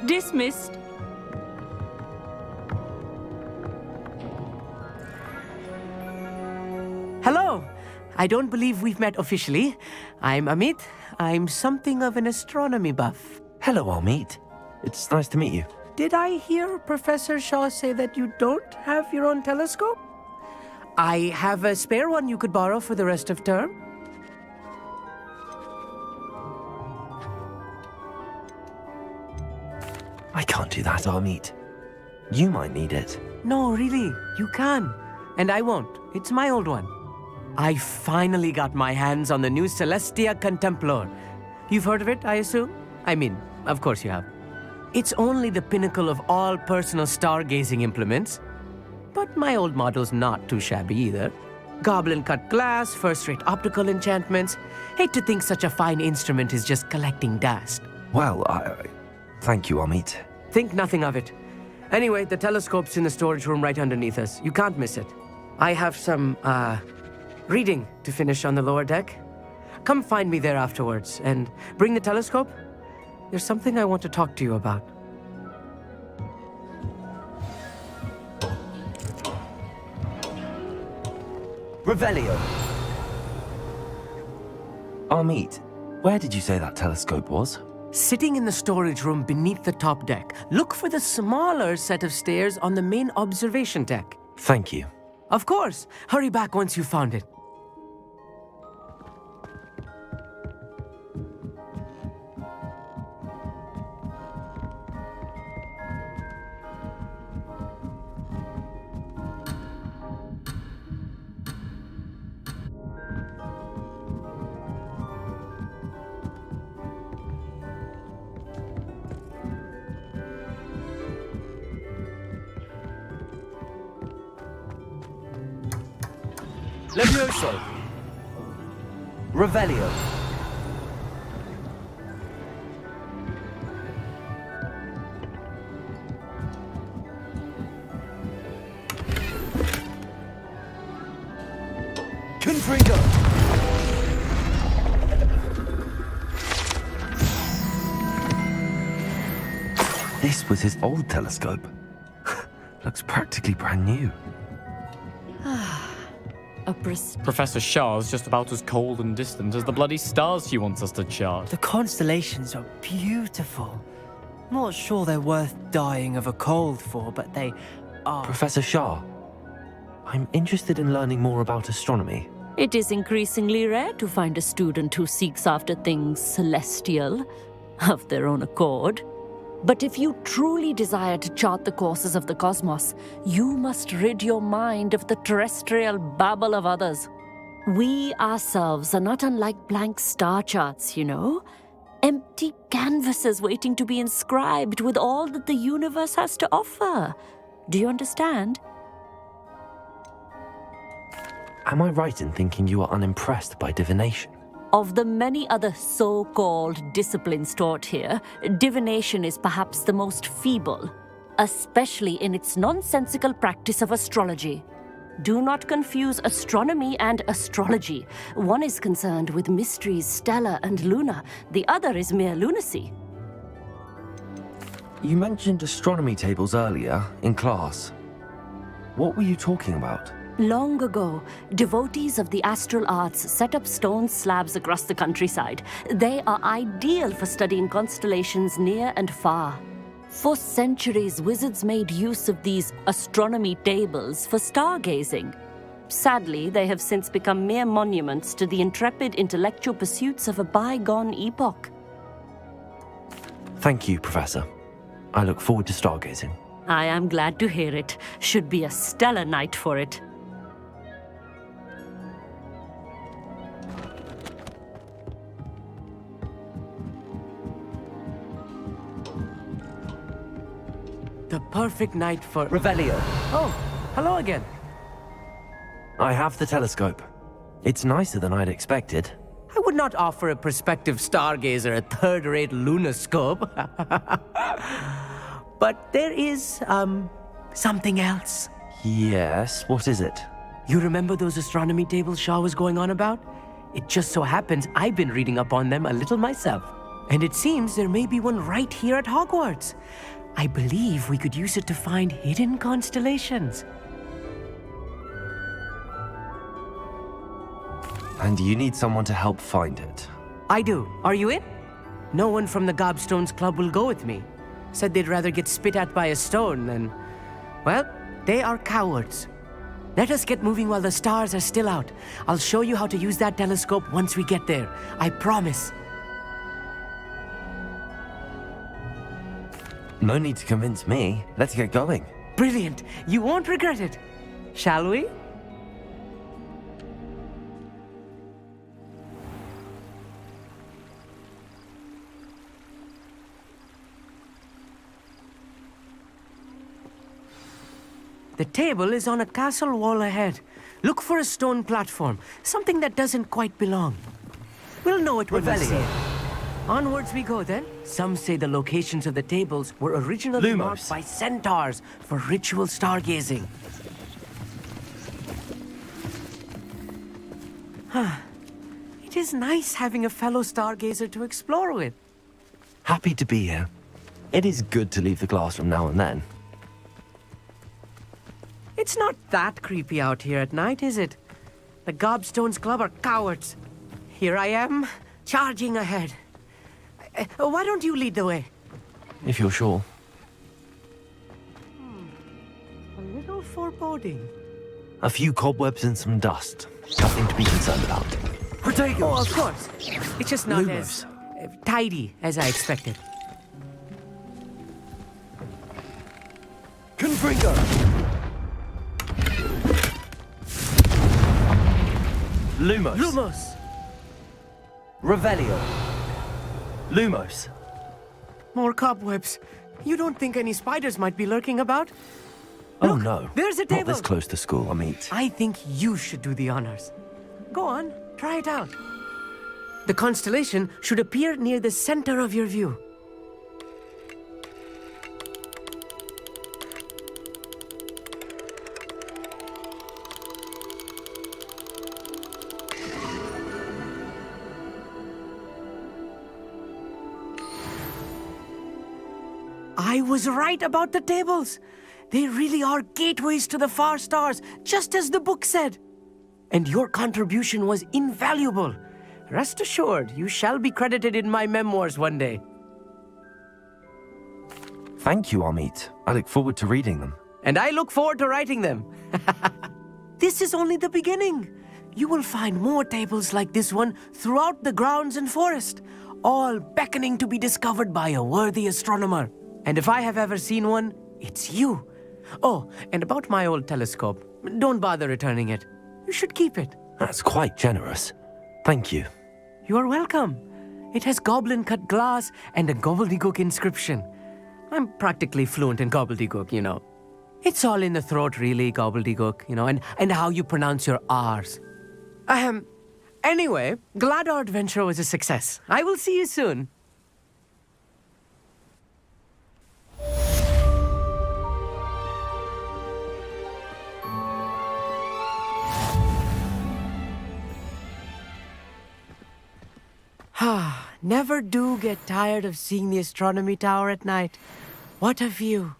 Dismissed. Hello. I don't believe we've met officially. I'm Amit. I'm something of an astronomy buff. Hello, Amit. It's nice to meet you. Did I hear Professor Shaw say that you don't have your own telescope? I have a spare one you could borrow for the rest of term. I can't do that, Amit. You might need it. No, really, you can. And I won't. It's my old one. I finally got my hands on the new Celestia Contemplar. You've heard of it, I assume? I mean, of course you have. It's only the pinnacle of all personal stargazing implements. But my old model's not too shabby either. Goblin-cut glass, first-rate optical enchantments. Hate to think such a fine instrument is just collecting dust. Well, thank you, Amit. Think nothing of it. Anyway, the telescope's in the storage room right underneath us. You can't miss it. I have some, reading to finish on the lower deck. Come find me there afterwards, and bring the telescope. There's something I want to talk to you about. Revelio. Amit, where did you say that telescope was? Sitting in the storage room beneath the top deck. Look for the smaller set of stairs on the main observation deck. Thank you. Of course. Hurry back once you've found it. Levioso. Revelio. Confringo. This was his old telescope. Looks practically brand new. Professor Shah's just about as cold and distant as the bloody stars she wants us to chart. The constellations are beautiful. Not sure they're worth dying of a cold for, but they are. Professor Shah, I'm interested in learning more about astronomy. It is increasingly rare to find a student who seeks after things celestial, of their own accord. But if you truly desire to chart the courses of the cosmos, you must rid your mind of the terrestrial babble of others. We ourselves are not unlike blank star charts, you know. Empty canvases waiting to be inscribed with all that the universe has to offer. Do you understand? Am I right in thinking you are unimpressed by divination? Of the many other so-called disciplines taught here, divination is perhaps the most feeble, especially in its nonsensical practice of astrology. Do not confuse astronomy and astrology. One is concerned with mysteries stellar and lunar, the other is mere lunacy. You mentioned astronomy tables earlier in class. What were you talking about? Long ago, devotees of the astral arts set up stone slabs across the countryside. They are ideal for studying constellations near and far. For centuries, wizards made use of these astronomy tables for stargazing. Sadly, they have since become mere monuments to the intrepid intellectual pursuits of a bygone epoch. Thank you, Professor. I look forward to stargazing. I am glad to hear it. Should be a stellar night for it. The perfect night for Revelio. Oh, hello again. I have the telescope. It's nicer than I'd expected. I would not offer a prospective stargazer a third-rate lunoscope. But there is, something else. Yes, what is it? You remember those astronomy tables Shaw was going on about? It just so happens I've been reading up on them a little myself. And it seems there may be one right here at Hogwarts. I believe we could use it to find hidden constellations. And you need someone to help find it. I do. Are you in? No one from the Gobstones Club will go with me. Said they'd rather get spit at by a stone than... Well, they are cowards. Let us get moving while the stars are still out. I'll show you how to use that telescope once we get there. I promise. No need to convince me. Let's get going. Brilliant. You won't regret it. Shall we? The table is on a castle wall ahead. Look for a stone platform, something that doesn't quite belong. We'll know it when we see it. Onwards we go then. Some say the locations of the tables were originally marked by centaurs for ritual stargazing. It is nice having a fellow stargazer to explore with. Happy to be here. It is good to leave the classroom now and then. It's not that creepy out here at night, is it? The Gobstones Club are cowards. Here I am, charging ahead. Why don't you lead the way? If you're sure. A little foreboding. A few cobwebs and some dust. Nothing to be concerned about. Protego! Oh, of course. It's just not as tidy as I expected. Confringo! Lumos. Lumos! Revelio. Lumos. More cobwebs. You don't think any spiders might be lurking about? Oh Look, no. There's a table. Not this close to school, I mean. I think you should do the honors. Go on, try it out. The constellation should appear near the center of your view. I was right about the tables. They really are gateways to the far stars, just as the book said. and your contribution was invaluable. Rest assured, you shall be credited in my memoirs one day. Thank you, Amit. I look forward to reading them. And I look forward to writing them. This is only the beginning. You will find more tables like this one throughout the grounds and forest, all beckoning to be discovered by a worthy astronomer. And if I have ever seen one, it's you. Oh, and about my old telescope, don't bother returning it. You should keep it. That's quite generous. Thank you. You are welcome. It has goblin-cut glass and a gobbledygook inscription. I'm practically fluent in gobbledygook, you know. It's all in the throat, really, gobbledygook, you know, and how you pronounce your R's. Anyway, glad our adventure was a success. I will see you soon. Never do get tired of seeing the astronomy tower at night. What a view.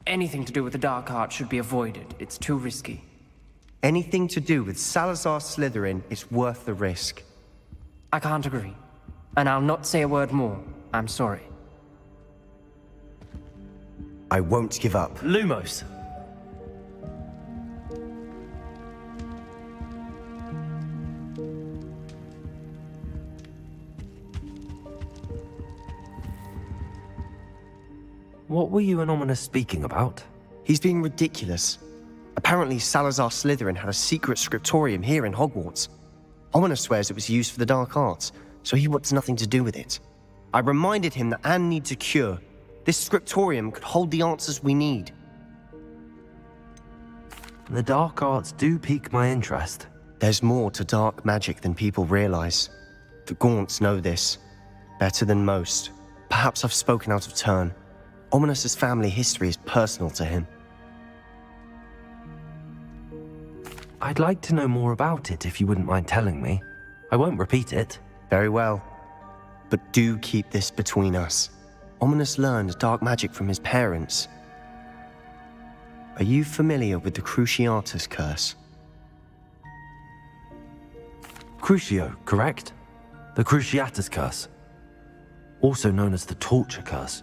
Anything to do with the dark art should be avoided. It's too risky. Anything to do with Salazar Slytherin is worth the risk. I can't agree. And I'll not say a word more. I'm sorry. I won't give up. Lumos. What were you and Ominous speaking about? He's being ridiculous. Apparently Salazar Slytherin had a secret scriptorium here in Hogwarts. Ominous swears it was used for the dark arts, so he wants nothing to do with it. I reminded him that Anne needs a cure. This scriptorium could hold the answers we need. The dark arts do pique my interest. There's more to dark magic than people realize. The Gaunts know this. Better than most. Perhaps I've spoken out of turn. Ominos's family history is personal to him. I'd like to know more about it if you wouldn't mind telling me. I won't repeat it. Very well. But do keep this between us. Ominos learned dark magic from his parents. Are you familiar with the Cruciatus curse? Crucio, correct? The Cruciatus curse, also known as the torture curse,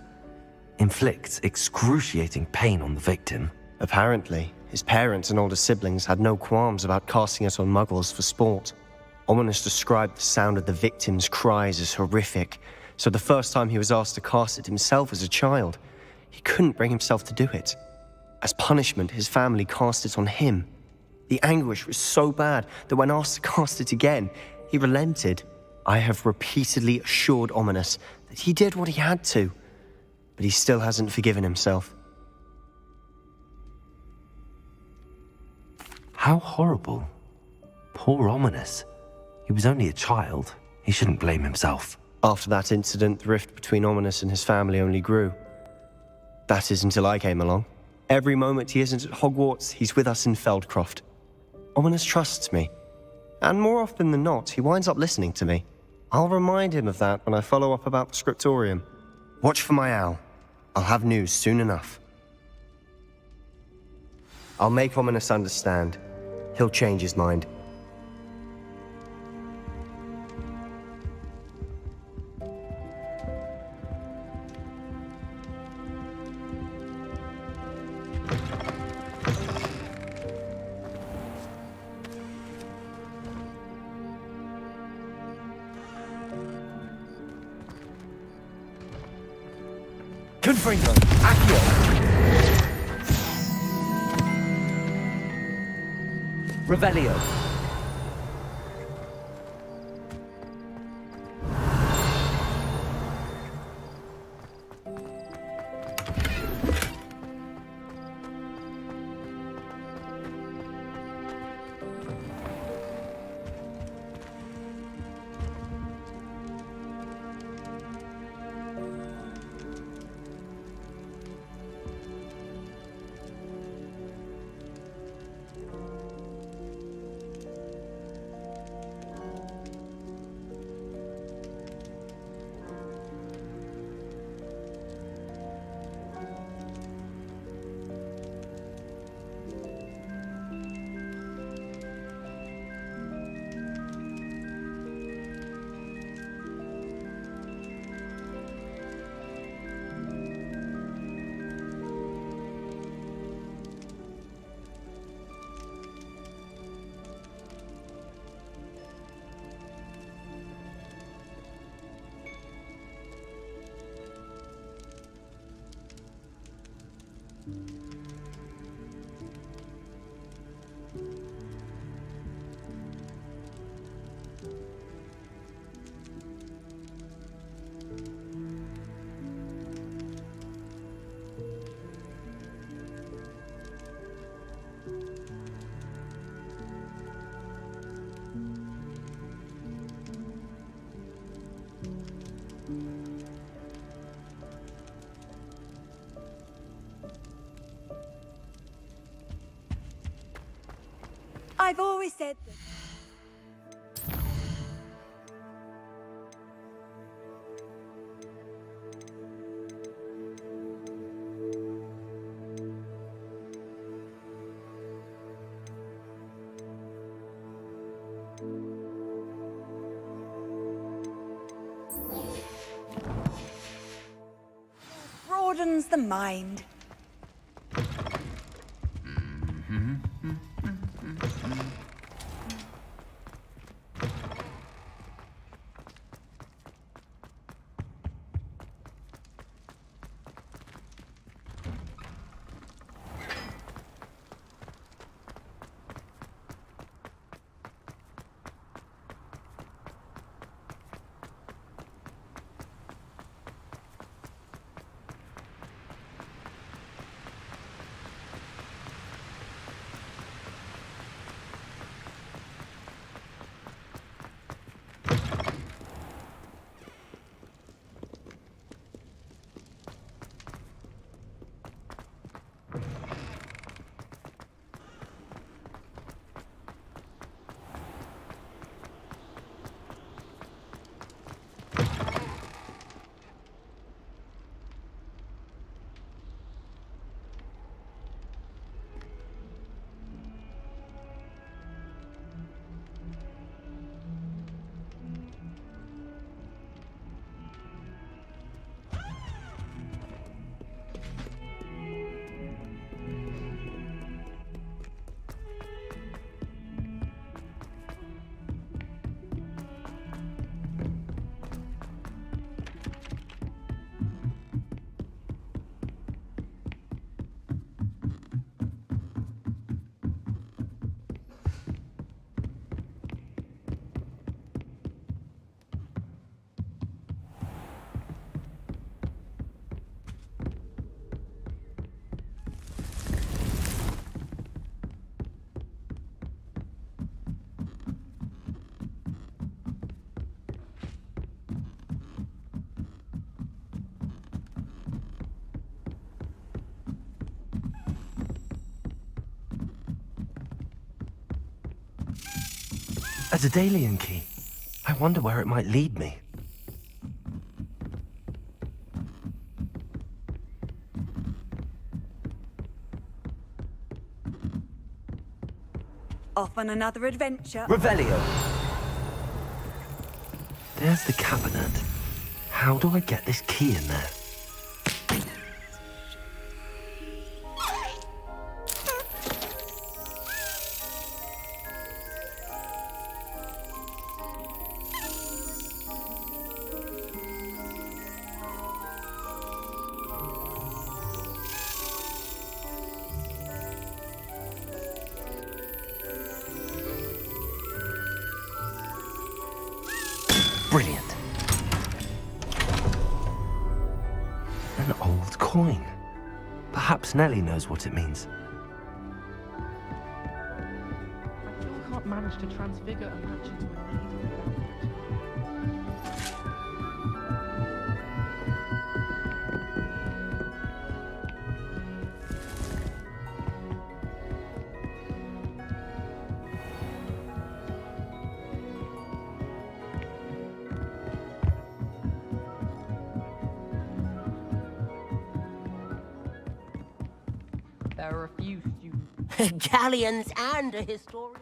inflicts excruciating pain on the victim. Apparently, his parents and older siblings had no qualms about casting it on muggles for sport. Ominos described the sound of the victim's cries as horrific, so the first time he was asked to cast it himself as a child, he couldn't bring himself to do it. As punishment, his family cast it on him. The anguish was so bad that when asked to cast it again, he relented. I have repeatedly assured Ominos that he did what he had to, but he still hasn't forgiven himself. How horrible. Poor Ominos. He was only a child. He shouldn't blame himself. After that incident, the rift between Ominos and his family only grew. That is until I came along. Every moment he isn't at Hogwarts, he's with us in Feldcroft. Ominos trusts me. And more often than not, he winds up listening to me. I'll remind him of that when I follow up about the scriptorium. Watch for my owl. I'll have news soon enough. I'll make Ominos understand. He'll change his mind. Confringo! Accio! Revelio! I've always said that. Broadens the mind. A Daedalian key. I wonder where it might lead me. Off on another adventure. Revelio. There's the cabinet. How do I get this key in there? Brilliant. An old coin. Perhaps Nellie knows what it means. I still can't manage to transfigure a match into a needle. There are a few students. Galleons and a historian.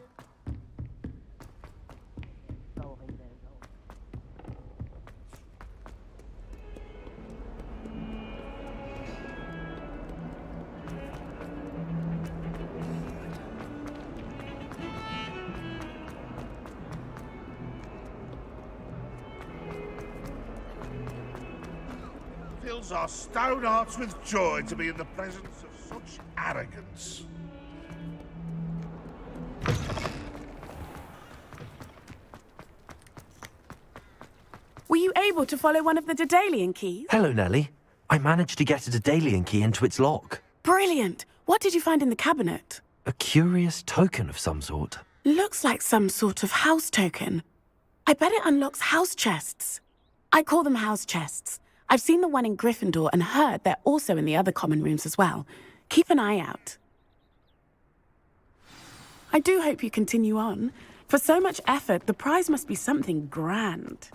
Fills our stone hearts with joy to be in the presence of such arrogance. Were you able to follow one of the Daedalian keys? Hello, Nellie. I managed to get a Daedalian key into its lock. Brilliant! What did you find in the cabinet? A curious token of some sort. Looks like some sort of house token. I bet it unlocks house chests. I call them house chests. I've seen the one in Gryffindor and heard they're also in the other common rooms as well. Keep an eye out. I do hope you continue on. For so much effort, the prize must be something grand.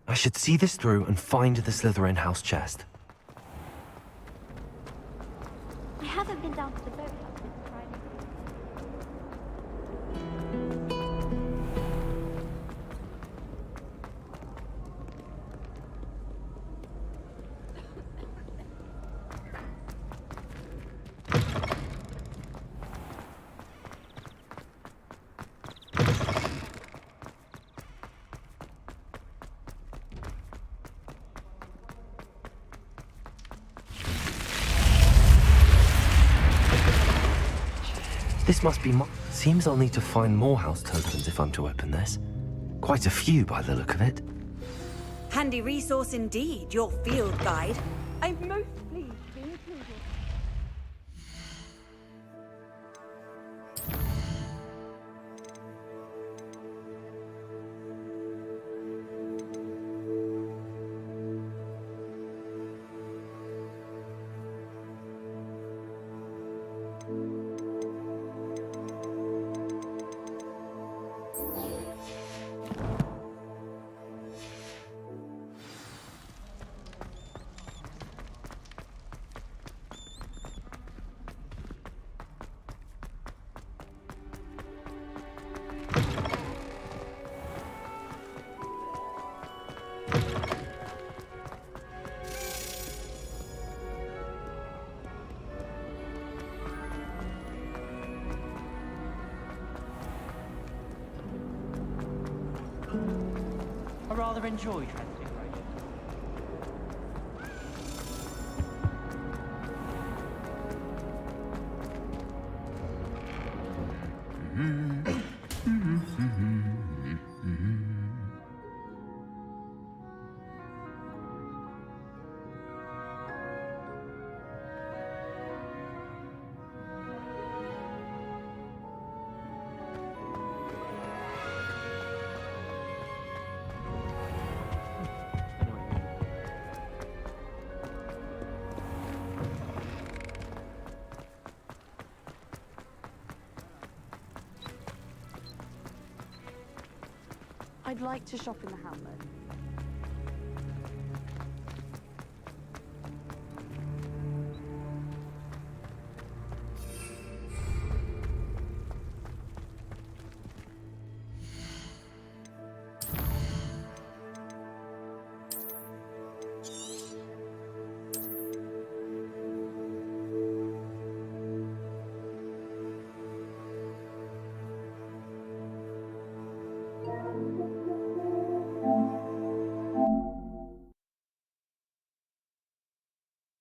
I should see this through and find the Slytherin house chest. I haven't been down to the boathouse since Friday. This must be seems I'll need to find more house tokens if I'm to open this. Quite a few by the look of it. Handy resource indeed, your field guide. I'm most pleased to be included. I rather enjoy transfiguration. I'd like to shop in the Hamlet.